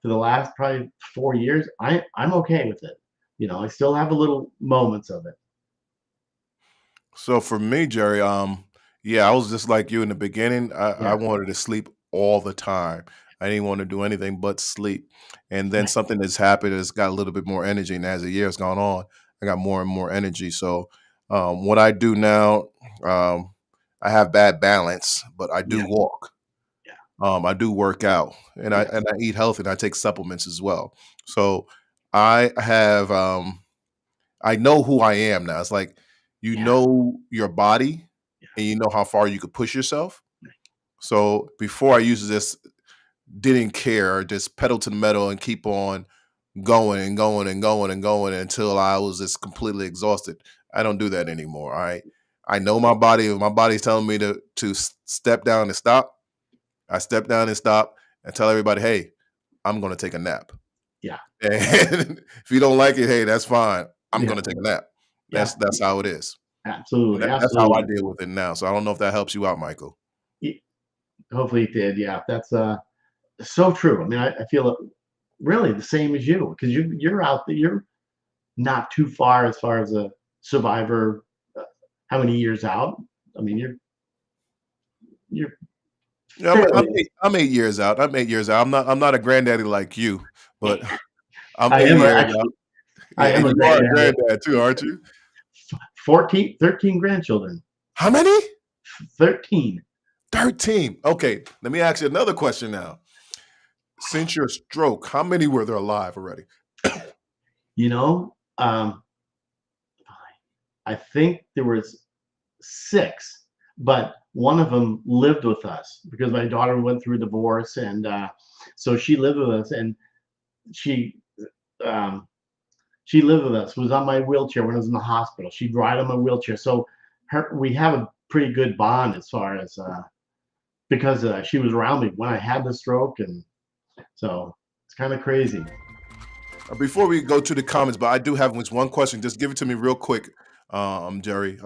[SPEAKER 3] the last probably 4 years, I'm okay with it. I still have a little moments of it.
[SPEAKER 2] So for me, Jerry, yeah, I was just like you in the beginning. I
[SPEAKER 3] Yeah.
[SPEAKER 2] wanted to sleep all the time. I didn't want to do anything but sleep. And then
[SPEAKER 3] Right.
[SPEAKER 2] something that's happened has got a little bit more energy. And as the years gone on, I got more and more energy. So what I do now, um, I have bad balance, but I do
[SPEAKER 3] Yeah.
[SPEAKER 2] walk.
[SPEAKER 3] Yeah.
[SPEAKER 2] I do work out, and I
[SPEAKER 3] Yeah.
[SPEAKER 2] and I eat healthy, and I take supplements as well. So I have I know who I am now. It's like you
[SPEAKER 3] Yeah.
[SPEAKER 2] know your body
[SPEAKER 3] Yeah.
[SPEAKER 2] and you know how far you could push yourself. So before I used to just didn't care, just pedal to the metal and keep on going and going and going and going until I was just completely exhausted. I don't do that anymore. I know my body. If my body's telling me to step down and stop, I step down and stop and tell everybody, hey, I'm gonna take a nap.
[SPEAKER 3] Yeah.
[SPEAKER 2] And if you don't like it, hey, that's fine. I'm
[SPEAKER 3] Yeah.
[SPEAKER 2] gonna take a nap.
[SPEAKER 3] Yeah.
[SPEAKER 2] That's how it is. And
[SPEAKER 3] Absolutely.
[SPEAKER 2] that's how I
[SPEAKER 3] Absolutely.
[SPEAKER 2] deal with it now. So I don't know if that helps you out, Michael.
[SPEAKER 3] Y- Hopefully it did. Yeah. That's so true. I mean, I feel it really the same as you because you're out there. You're not too far as a survivor. Uh, how many years out? I mean, you're
[SPEAKER 2] Yeah,
[SPEAKER 3] fairly.
[SPEAKER 2] I'm 8 years out. I'm 8 years out. I'm not a granddaddy like you, but I'm
[SPEAKER 3] I
[SPEAKER 2] eight
[SPEAKER 3] am
[SPEAKER 2] years out.
[SPEAKER 3] actually.
[SPEAKER 2] Yeah,
[SPEAKER 3] I
[SPEAKER 2] and
[SPEAKER 3] am a
[SPEAKER 2] you are a
[SPEAKER 3] granddad.
[SPEAKER 2] granddad too, aren't you?
[SPEAKER 3] 14, 13 grandchildren.
[SPEAKER 2] How many?
[SPEAKER 3] 13.
[SPEAKER 2] 13. Okay, let me ask you another question now. Since your stroke, how many were there alive already?
[SPEAKER 3] You know, I think there was 6, but one of them lived with us because my daughter went through a divorce, and so she lived with us, and she um, she lived with us. Was on my wheelchair when I was in the hospital. She'd ride on my wheelchair, so we have a pretty good bond as far as because she was around me when I had the stroke, and so it's kind of crazy.
[SPEAKER 2] Before we go to the comments, but I do have one question. Just give it to me real quick, Jerry.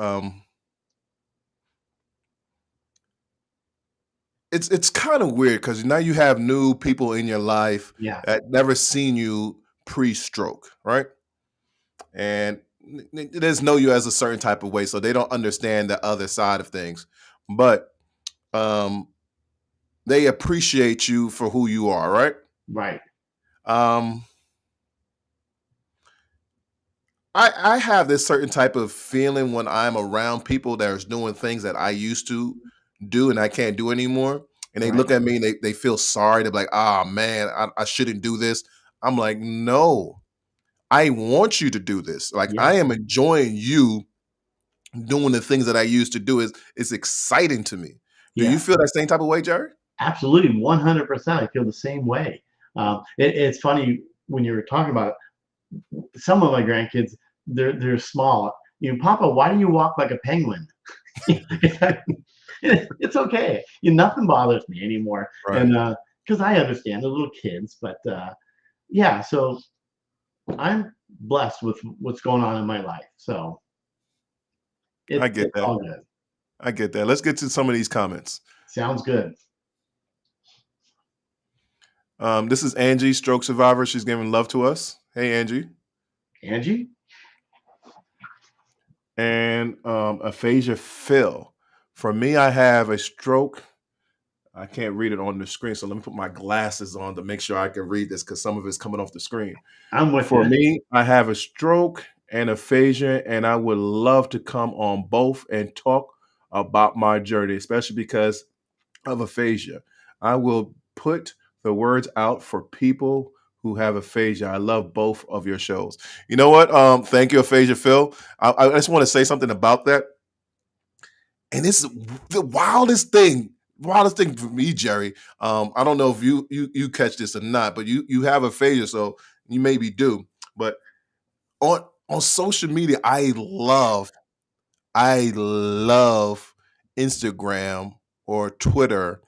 [SPEAKER 2] It's kind of weird because now you have new people in your life
[SPEAKER 3] Yeah,
[SPEAKER 2] that never seen you pre-stroke, right? And they just know you as a certain type of way, so they don't understand the other side of things. But um, they appreciate you for who you are, right?
[SPEAKER 3] right.
[SPEAKER 2] Um, I have this certain type of feeling when I'm around people that are doing things that I used to do and I can't do anymore. And they
[SPEAKER 3] Right.
[SPEAKER 2] look at me and they feel sorry. They're like, ah, man, I shouldn't do this. I'm like, no, I want you to do this. Like,
[SPEAKER 3] Yeah.
[SPEAKER 2] I am enjoying you doing the things that I used to do. It's exciting to me. Do you
[SPEAKER 3] Yeah.
[SPEAKER 2] feel that same type of way, Jerry?
[SPEAKER 3] Absolutely. 100%. I feel the same way. It's funny when you were talking about some of my grandkids, they're small. Papa, why do you walk like a penguin? It's okay. Nothing bothers me anymore.
[SPEAKER 2] Right.
[SPEAKER 3] And because I understand the little kids, but yeah, so I'm blessed with what's going on in my life. So
[SPEAKER 2] I get
[SPEAKER 3] it's
[SPEAKER 2] that.
[SPEAKER 3] all good.
[SPEAKER 2] I get that. Let's get to some of these comments.
[SPEAKER 3] Sounds good.
[SPEAKER 2] This is Angie, stroke survivor. She's giving love to us. Hey, Angie.
[SPEAKER 3] Angie?
[SPEAKER 2] And aphasia Phil. For me, I have a stroke. I can't read it on the screen, so let me put my glasses on to make sure I can read this because some of it's coming off the screen.
[SPEAKER 3] I'm with
[SPEAKER 2] For
[SPEAKER 3] you.
[SPEAKER 2] me, I have a stroke and aphasia, and I would love to come on both and talk about my journey, especially because of aphasia. I will put the words out for people who have aphasia. I love both of your shows. You know what? Thank you, Aphasia Phil. I just want to say something about that. And this is the wildest thing for me, Jerry. I don't know if you catch this or not, but you have aphasia, so you maybe do. But on social media, I love Instagram or Twitter,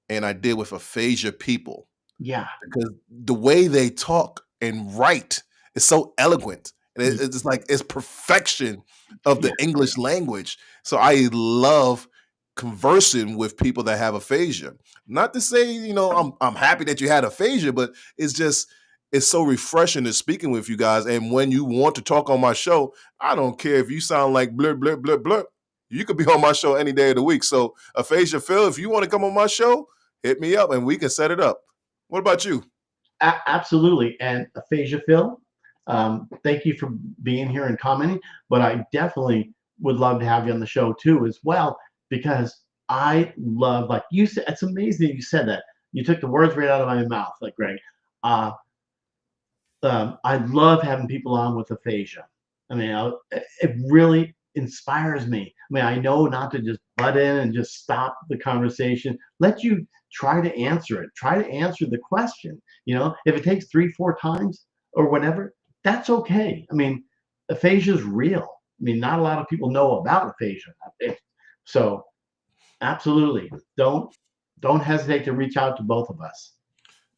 [SPEAKER 2] and I deal with aphasia people
[SPEAKER 3] Yeah.
[SPEAKER 2] because the way they talk and write is so eloquent. And it's like it's perfection of
[SPEAKER 3] Yeah.
[SPEAKER 2] the English language. So I love conversing with people that have aphasia. Not to say, I'm happy that you had aphasia, but it's so refreshing to speaking with you guys. And when you want to talk on my show, I don't care if you sound like blur blur blur blur. You could be on my show any day of the week. So aphasia Phil, if you want to come on my show, hit me up and we can set it up. What about you?
[SPEAKER 3] Absolutely. And aphasia Phil, thank you for being here and commenting. But I definitely would love to have you on the show too, as well, because I love, like you said, it's amazing you said that. You took the words right out of my mouth, like Greg. Uh, I love having people on with aphasia. I mean, it really inspires me. I mean, I know not to just butt in and just stop the conversation. Let you try to answer it. Try to answer the question. If it takes 3, 4 times or whatever, that's okay. I mean, aphasia is real. I mean, not a lot of people know about aphasia. So, absolutely, don't hesitate to reach out to both of us.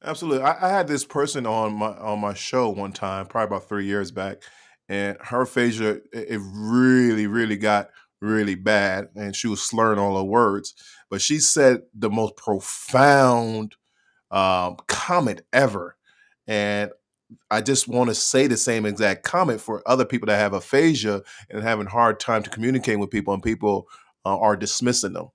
[SPEAKER 2] Absolutely. I had this person on my show one time, probably about 3 years back, and her aphasia it really, really got really bad, and she was slurring all her words. But she said the most profound comment ever, and I just want to say the same exact comment for other people that have aphasia and having hard time to communicate with people, and people are dismissing them.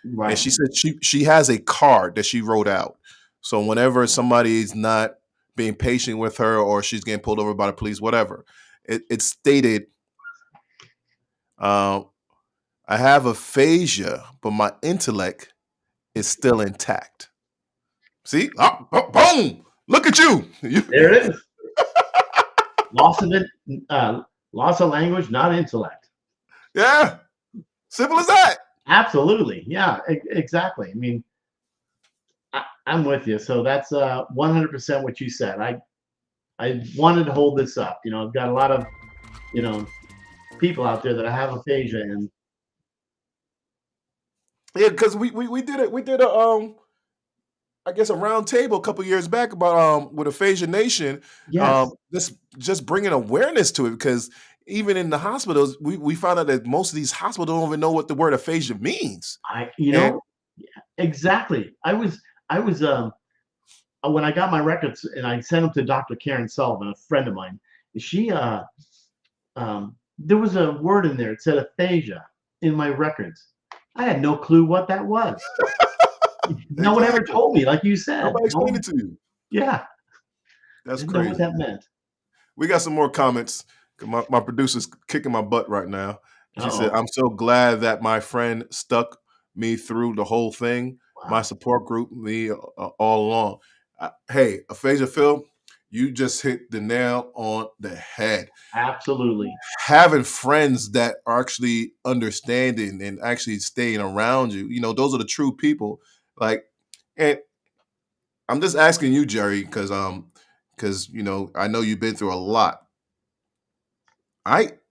[SPEAKER 2] And
[SPEAKER 3] Right.
[SPEAKER 2] she said she has a card that she wrote out. So whenever somebody's not being patient with her or she's getting pulled over by the police, whatever, it stated, uh, "I have aphasia, but my intellect is still intact." See, boom! Look at you.
[SPEAKER 3] There it is. Loss of it, loss of language, not intellect.
[SPEAKER 2] Yeah, simple as that.
[SPEAKER 3] Absolutely. Yeah, exactly. I mean, I'm with you. So that's 100% what you said. I wanted to hold this up. I've got a lot of, you know, people out there that have aphasia, and
[SPEAKER 2] Yeah, because we did it. We did a I guess a round table a couple years back about with Aphasia Nation,
[SPEAKER 3] Yes.
[SPEAKER 2] this just bringing awareness to it because even in the hospitals, we found out that most of these hospitals don't even know what the word aphasia means.
[SPEAKER 3] I you
[SPEAKER 2] And
[SPEAKER 3] know, exactly. I was when I got my records and I sent them to Dr. Karen Sullivan, a friend of mine, she there was a word in there. It said aphasia in my records. I had no clue what that was. No one ever
[SPEAKER 2] exactly,
[SPEAKER 3] told me, like you said.
[SPEAKER 2] nobody
[SPEAKER 3] No
[SPEAKER 2] explained
[SPEAKER 3] one,
[SPEAKER 2] it to you.
[SPEAKER 3] yeah, I
[SPEAKER 2] That's
[SPEAKER 3] didn't know what
[SPEAKER 2] crazy.
[SPEAKER 3] that meant.
[SPEAKER 2] We got some more comments. My producer's kicking my butt right now. She said,
[SPEAKER 3] Uh-oh.
[SPEAKER 2] "I'm so glad that my friend stuck me through the whole thing. My
[SPEAKER 3] Wow.
[SPEAKER 2] support group, me all along." Hey, Aphasia Phil, you just hit the nail on the head.
[SPEAKER 3] Absolutely.
[SPEAKER 2] Having friends that are actually understanding and actually staying around you, those are the true people. Like, and I'm just asking you, Jerry, because I know you've been through a lot.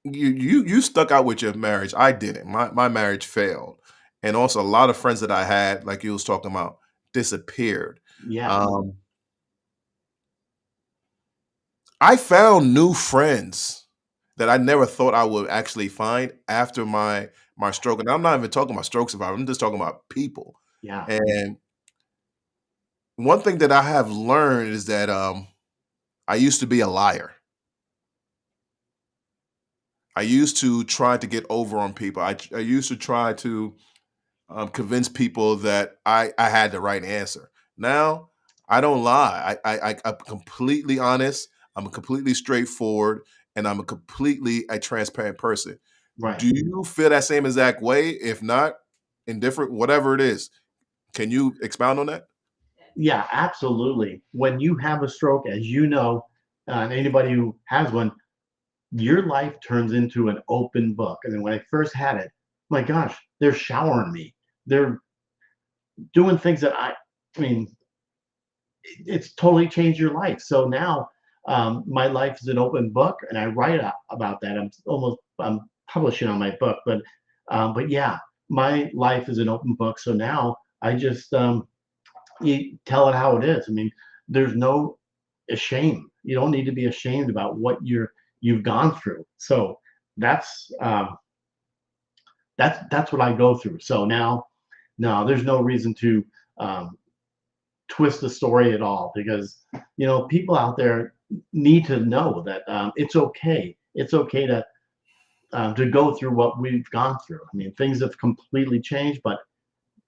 [SPEAKER 2] You stuck out with your marriage. I didn't. My marriage failed, and also a lot of friends that I had, like you was talking about, disappeared.
[SPEAKER 3] Yes.
[SPEAKER 2] Um, I found new friends that I never thought I would actually find after my stroke, and I'm not even talking about stroke survivor. I'm just talking about people.
[SPEAKER 3] Yeah.
[SPEAKER 2] And one thing that I have learned is that I used to be a liar. I used to try to get over on people. I used to try to convince people that I had the right answer. Now I don't lie. I'm completely honest. I'm completely straightforward, and I'm completely a transparent person.
[SPEAKER 3] Right.
[SPEAKER 2] Do you feel that same exact way? If not, indifferent, whatever it is, can you expound on that?
[SPEAKER 3] Yeah, absolutely. When you have a stroke, as you know, and anybody who has one, your life turns into an open book. And then when I first had it, my gosh, they're showering me. They're doing things that I mean, it's totally changed your life. So now my life is an open book, and I write about that. I'm publishing on my book, but yeah, my life is an open book. So now I just you tell it how it is. I mean, there's no shame. You don't need to be ashamed about what you've gone through. So that's that's what I go through. So now, no, there's no reason to um, twist the story at all because people out there need to know that it's okay. It's okay to go through what we've gone through. I mean, things have completely changed, but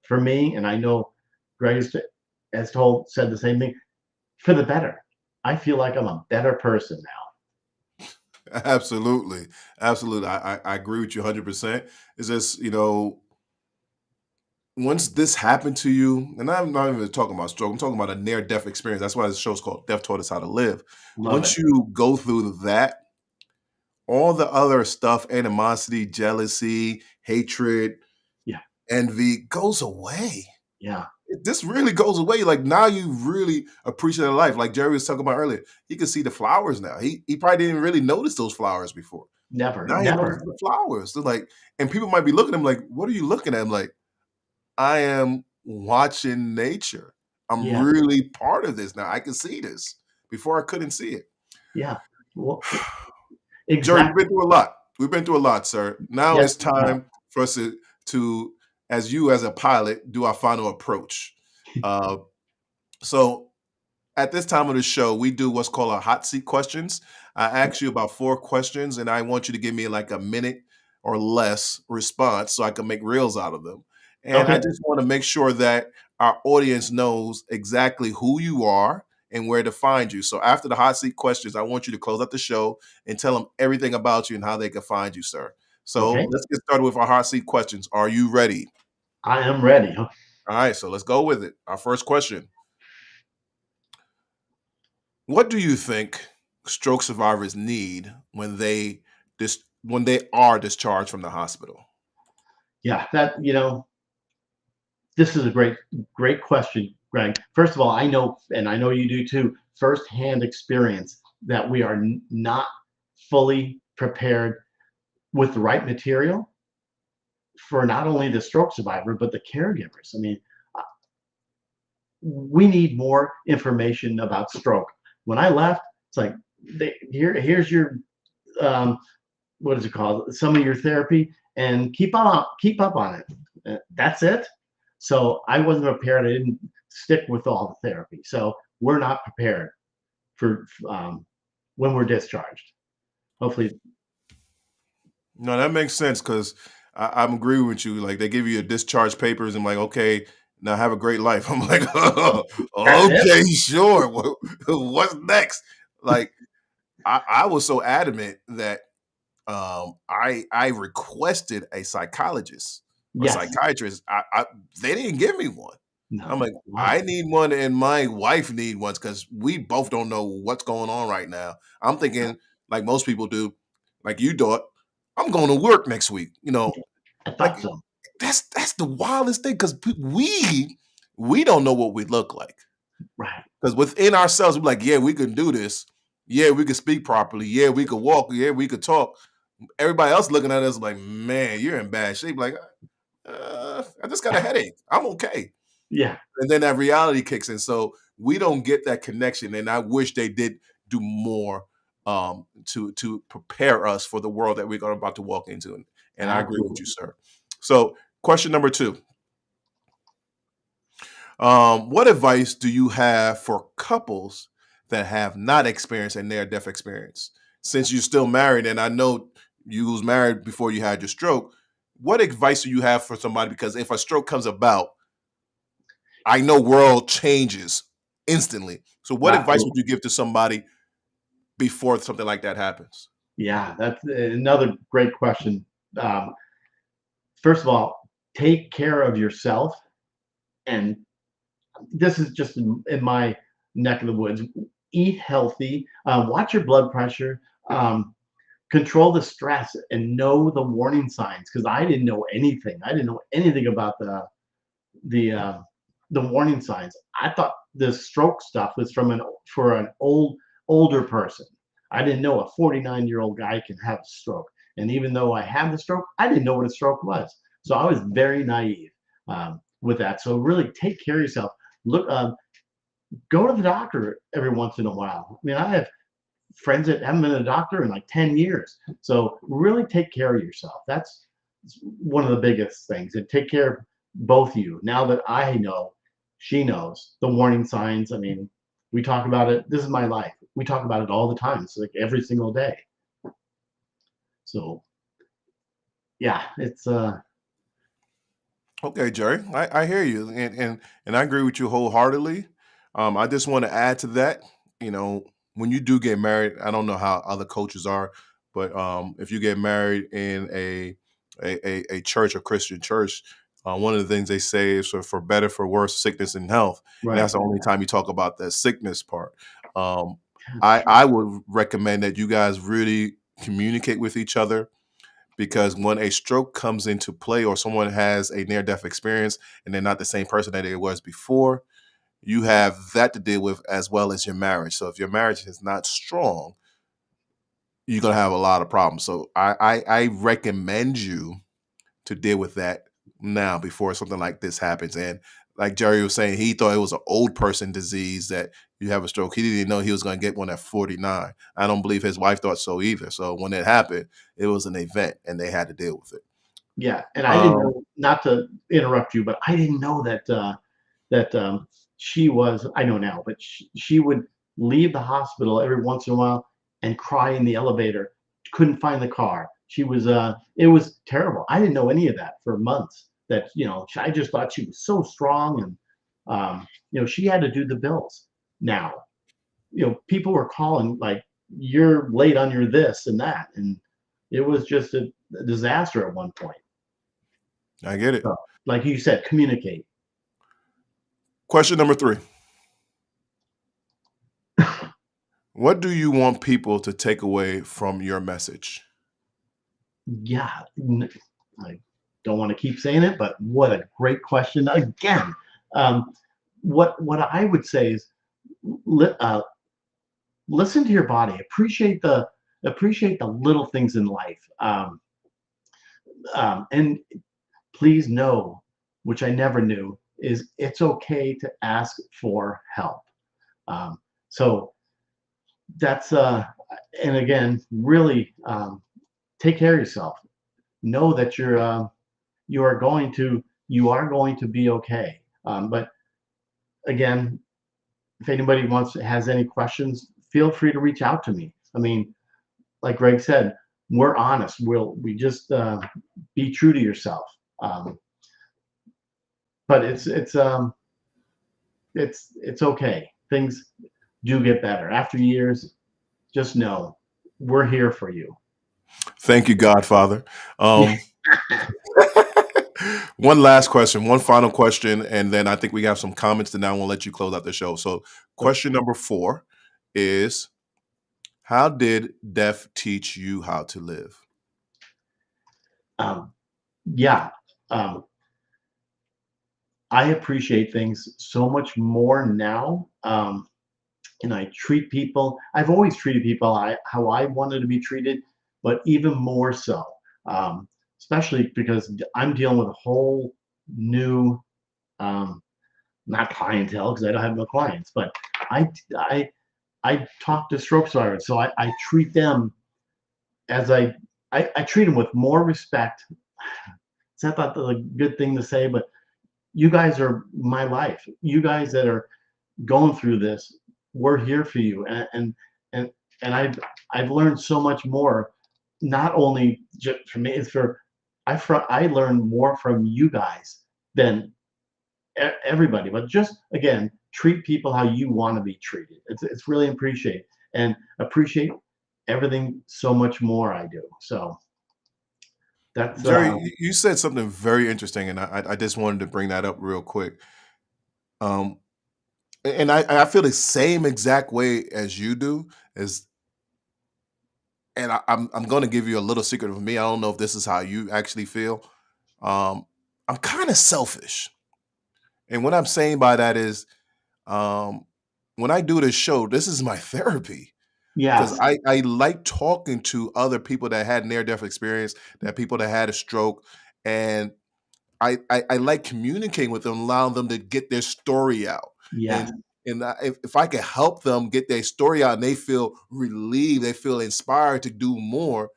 [SPEAKER 3] for me, and I know Greg has said the same thing, for the better. I feel like I'm a better person now.
[SPEAKER 2] Absolutely, absolutely. I agree with you 100%. It's just once this happened to you, and I'm not even talking about stroke, I'm talking about a near death experience. That's why the show's called Death Taught Us How to Live.
[SPEAKER 3] Love it.
[SPEAKER 2] Once you go through that, all the other stuff, animosity, jealousy, hatred,
[SPEAKER 3] Yeah,
[SPEAKER 2] envy goes away.
[SPEAKER 3] yeah,
[SPEAKER 2] This really goes away. Like now you really appreciate life. Like Jerry was talking about earlier, he can see the flowers now. He probably didn't really notice those flowers before.
[SPEAKER 3] never,
[SPEAKER 2] Now he notices
[SPEAKER 3] never.
[SPEAKER 2] the flowers. They're like, and people might be looking at him like, what are you looking at? I'm like, I am watching nature. I'm
[SPEAKER 3] Yeah,
[SPEAKER 2] really part of this now. I can see this. Before I couldn't see it.
[SPEAKER 3] yeah. Well,
[SPEAKER 2] Jerry, we've been
[SPEAKER 3] exactly.
[SPEAKER 2] through a lot. We've been through a lot, sir. Now
[SPEAKER 3] Yes,
[SPEAKER 2] it's
[SPEAKER 3] we have.
[SPEAKER 2] time for us to as you as a pilot, do our final approach. Uh, so at this time of the show, we do what's called a hot seat questions. I ask you about 4 questions, and I want you to give me like a minute or less response so I can make reels out of them. And I
[SPEAKER 3] Okay,
[SPEAKER 2] just want to make sure that our audience knows exactly who you are and where to find you. So after the hot seat questions, I want you to close out the show and tell them everything about you and how they can find you, sir. So
[SPEAKER 3] okay.
[SPEAKER 2] let's get started with our hot seat questions. Are you ready?
[SPEAKER 3] I am ready. Huh?
[SPEAKER 2] All right, so let's go with it. Our first question. What do you think stroke survivors need when they are discharged from the hospital?
[SPEAKER 3] Yeah, this is a great question, Greg. First of all, I know, and I know you do too, firsthand experience that we are not fully prepared with the right material for not only the stroke survivor but the caregivers. I mean, we need more information about stroke. When I left, it's like, here's your um, what is it called? Some of your therapy, and keep up on it. That's it. So I wasn't prepared. I didn't stick with all the therapy. So we're not prepared for when we're discharged. Hopefully,
[SPEAKER 2] No, that makes sense because I'm agreeing with you. Like they give you a discharge papers and like, okay, now have a great life. I'm like, oh,
[SPEAKER 3] that's it.
[SPEAKER 2] okay, sure. What's next? Like I was so adamant that I requested a psychologist or
[SPEAKER 3] Yes.
[SPEAKER 2] psychiatrist. They didn't give me one. I'm
[SPEAKER 3] No.
[SPEAKER 2] like, I
[SPEAKER 3] Wow.
[SPEAKER 2] need one and my wife need ones because we both don't know what's going on right now. I'm thinking, like most people do, like you thought, I'm going to work next week.
[SPEAKER 3] I
[SPEAKER 2] Like
[SPEAKER 3] thought so.
[SPEAKER 2] that's the wildest thing because we don't know what we look like.
[SPEAKER 3] Right.
[SPEAKER 2] Because within ourselves, we're like, yeah, we can do this. Yeah, we can speak properly. Yeah, we could walk. Yeah, we could talk. Everybody else looking at us like, man, you're in bad shape. Like, I just got a headache. I'm okay.
[SPEAKER 3] Yeah.
[SPEAKER 2] And then that reality kicks in. So we don't get that connection. And I wish they did do more to prepare us for the world that we're about to walk into. And I agree with
[SPEAKER 3] Absolutely.
[SPEAKER 2] you, sir. So, question number 2. What advice do you have for couples that have not experienced a near death experience? Since you're still married, and I know you was married before you had your stroke, what advice do you have for somebody? Because if a stroke comes about, I know world changes instantly. So, what advice would
[SPEAKER 3] Absolutely.
[SPEAKER 2] you give to somebody before something like that happens?
[SPEAKER 3] Yeah. That's another great question. Um, First of all, take care of yourself, and this is just in my neck of the woods. Eat healthy, watch your blood pressure, um, control the stress, and know the warning signs. Because I didn't know anything. I didn't know anything about the uh, the warning signs. I thought the stroke stuff was for an older person. I didn't know a 49-year-old guy can have a stroke. And even though I had the stroke, I didn't know what a stroke was. So I was very naive with that. So really take care of yourself. Look, go to the doctor every once in a while. I mean, I have friends that haven't been to the doctor in like 10 years. So really take care of yourself. That's one of the biggest things. And take care of both of you. Now that I know, she knows the warning signs. I mean, we talk about it. This is my life. We talk about it all the time. It's like every single day. So yeah, it's
[SPEAKER 2] Okay, Jerry, I hear you, and I agree with you wholeheartedly. I just want to add to that. You know, when you do get married, I don't know how other coaches are, but if you get married in a church, a Christian church, one of the things they say is for better, for worse, sickness and health, and
[SPEAKER 3] right.
[SPEAKER 2] that's the only time you talk about the sickness part. Um,
[SPEAKER 3] That's true.
[SPEAKER 2] I would recommend that you guys really communicate with each other because when a stroke comes into play or someone has a near death experience and they're not the same person that they was before, you have that to deal with as well as your marriage. So if your marriage is not strong, you're gonna have a lot of problems. So I recommend you to deal with that now before something like this happens. And like Jerry was saying, he thought it was an old person disease that you have a stroke. He didn't know he was going to get one at 49. I don't believe his wife thought so either. So when it happened, it was an event and they had to deal with it.
[SPEAKER 3] Yeah, and I didn't
[SPEAKER 2] Um,
[SPEAKER 3] know. Not to interrupt you, but I didn't know that that she was. I know now, but she would leave the hospital every once in a while and cry in the elevator. Couldn't find the car. She was. It was terrible. I didn't know any of that for months. That I just thought she was so strong, and she had to do the bills. Now, people were calling like, "You're late on your this and that," and it was just a disaster at one point.
[SPEAKER 2] I get it.
[SPEAKER 3] So, like you said, communicate.
[SPEAKER 2] Question number 3. What do you want people to take away from your message?
[SPEAKER 3] Yeah, I don't want to keep saying it, but what a great question again. Um, what I would say is li- uh, listen to your body. Appreciate the little things in life. And please know, which I never knew. is it's okay to ask for help. So that's and again, really take care of yourself. Know that you are going to be okay. But again, if anybody has any questions, feel free to reach out to me. I mean, like Greg said, we're honest. We just be true to yourself. Um, but it's okay. Things do get better after years. Just know we're here for you.
[SPEAKER 2] Thank you, Godfather. Um, one last question, one final question, and then I think we have some comments, and now I won't let you close out the show. So, question number 4 is: how did death teach you how to live?
[SPEAKER 3] um, yeah, um, I appreciate things so much more now. And I treat people. I've always treated people how I wanted to be treated, but even more so, especially because I'm dealing with a whole new, um, not clientele because I don't have no clients, but I I I talk to stroke survivors, so I treat them as I treat them with more respect. It's not a good thing to say, but you guys are my life. You guys that are going through this, we're here for you, and and I've learned so much more. Not only just for me, it's for I learned more from you guys than everybody. But just again, treat people how you want to be treated. It's really appreciate everything so much more. I do so. That's
[SPEAKER 2] Jerry, you said something very interesting, and I just wanted to bring that up real quick. Um, and I feel the same exact way as you do. As and I'm going to give you a little secret of me. I don't know if this is how you actually feel. Um, I'm kind of selfish, and what I'm saying by that is, um, when I do this show, this is my therapy because
[SPEAKER 3] yes,
[SPEAKER 2] I like talking to other people that had near death experience, that people that had a stroke, and I like communicating with them, allowing them to get their story out,
[SPEAKER 3] yes,
[SPEAKER 2] and if I can help them get their story out and they feel relieved, they feel inspired to do more,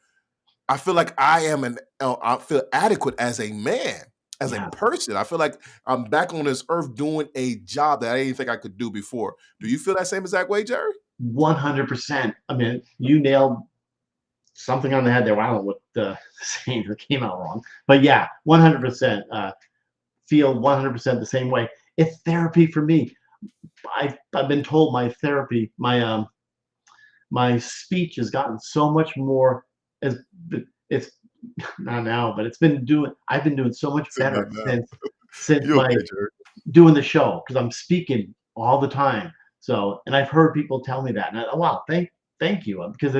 [SPEAKER 2] I feel like I feel adequate as a man, as a
[SPEAKER 3] yeah.
[SPEAKER 2] person. I feel like I'm back on this earth doing a job that I didn't think I could do before. Do you feel that same exact way, Jerry?
[SPEAKER 3] 100%. I mean, you nailed something on the head there. Well, I don't know what the saying came out wrong, but yeah, 100%. Feel 100% the same way. It's therapy for me. I've been told my therapy, my speech has gotten so much more as it's not now, but I've been doing so much
[SPEAKER 2] Sit back
[SPEAKER 3] better
[SPEAKER 2] now.
[SPEAKER 3] since
[SPEAKER 2] You
[SPEAKER 3] my
[SPEAKER 2] okay, Jerry?
[SPEAKER 3] doing the show because I'm speaking all the time. So, and I've heard people tell me that, and wow, thank you, because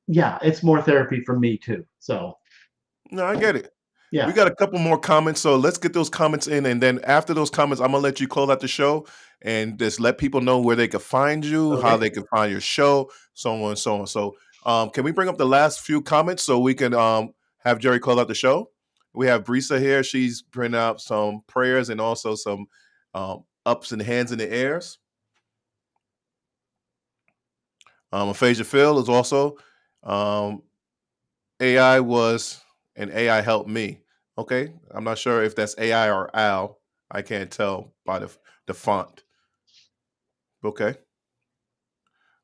[SPEAKER 3] it's more therapy for me too. So,
[SPEAKER 2] No, I get it. We
[SPEAKER 3] yeah,
[SPEAKER 2] got a couple more comments, so let's get those comments in, and then after those comments, I'm gonna let you close out the show and just let people know where they can find you, how
[SPEAKER 3] okay,
[SPEAKER 2] they can find your show, so on and so on. So, can we bring up the last few comments so we can have Jerry close out the show? We have Brisa here. She's printing out some prayers and also some ups and hands in the airs. Aphasia Phil is also um, AI was and AI helped me. Okay, I'm not sure if that's AI or Al. I can't tell by the font. Okay,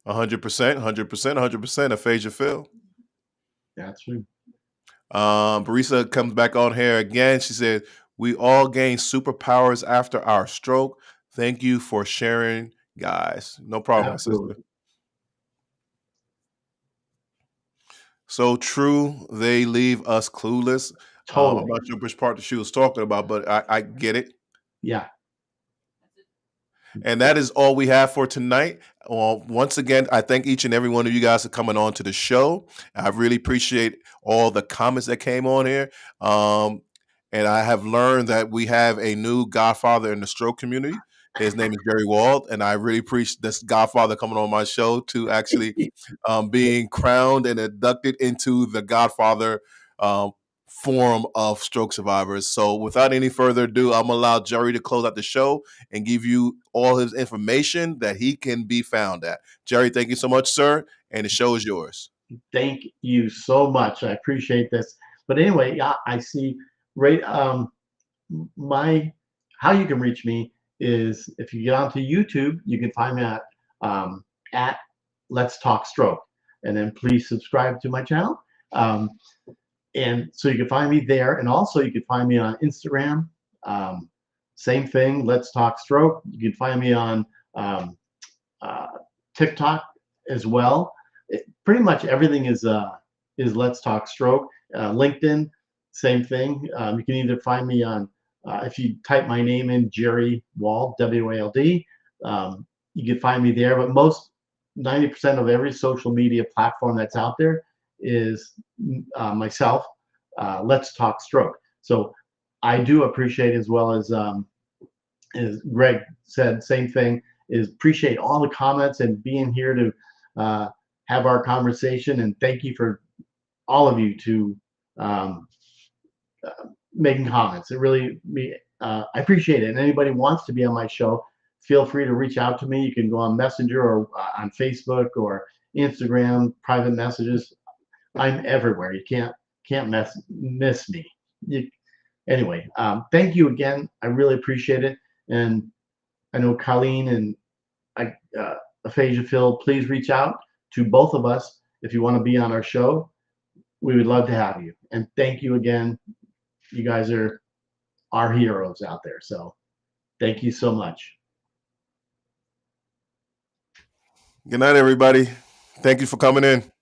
[SPEAKER 2] 100%, 100%, 100%. Aphasia Phil.
[SPEAKER 3] that's true.
[SPEAKER 2] Barisa comes back on here again. She said, "We all gain superpowers after our stroke. Thank you for sharing, guys. No problem, my
[SPEAKER 3] Absolutely,
[SPEAKER 2] sister. So true. They leave us clueless. I'm
[SPEAKER 3] totally,
[SPEAKER 2] not sure which part that she was talking about, but I get it.
[SPEAKER 3] yeah,
[SPEAKER 2] And that is all we have for tonight. Well, once again, I thank each and every one of you guys for coming on to the show. I really appreciate all the comments that came on here. Um, and I have learned that we have a new godfather in the stroke community. His name is Jerry Wald, and I really appreciate this godfather coming on my show to actually being crowned and inducted into the Godfather um, forum of stroke survivors. So without any further ado, I'm going to allow Jerry to close out the show and give you all his information that he can be found at. Jerry, thank you so much, sir. And the show is yours.
[SPEAKER 3] Thank you so much. I appreciate this. But anyway, yeah, I see. Right, my how you can reach me is if you get onto YouTube, you can find me at Let's Talk Stroke, and then please subscribe to my channel. And so you can find me there, and also you can find me on Instagram. Same thing, Let's Talk Stroke. You can find me on TikTok as well. Pretty much everything is Let's Talk Stroke. LinkedIn, same thing. You can either find me on if you type my name in, Jerry Wald, W-A-L-D. You can find me there. But most 90% of every social media platform that's out there is myself. Let's Talk Stroke. So I do appreciate, as well as Greg said, same thing, is appreciate all the comments and being here to have our conversation. And thank you for all of you to making comments. It really, I appreciate it. And anybody wants to be on my show, feel free to reach out to me. You can go on Messenger or on Facebook or Instagram, private messages. I'm everywhere. You can't miss me. Anyway, thank you again. I really appreciate it. And I know Colleen and Aphasia Phil, please reach out to both of us if you want to be on our show. We would love to have you. And thank you again. You guys are our heroes out there. So thank you so much.
[SPEAKER 2] Good night, everybody. Thank you for coming in.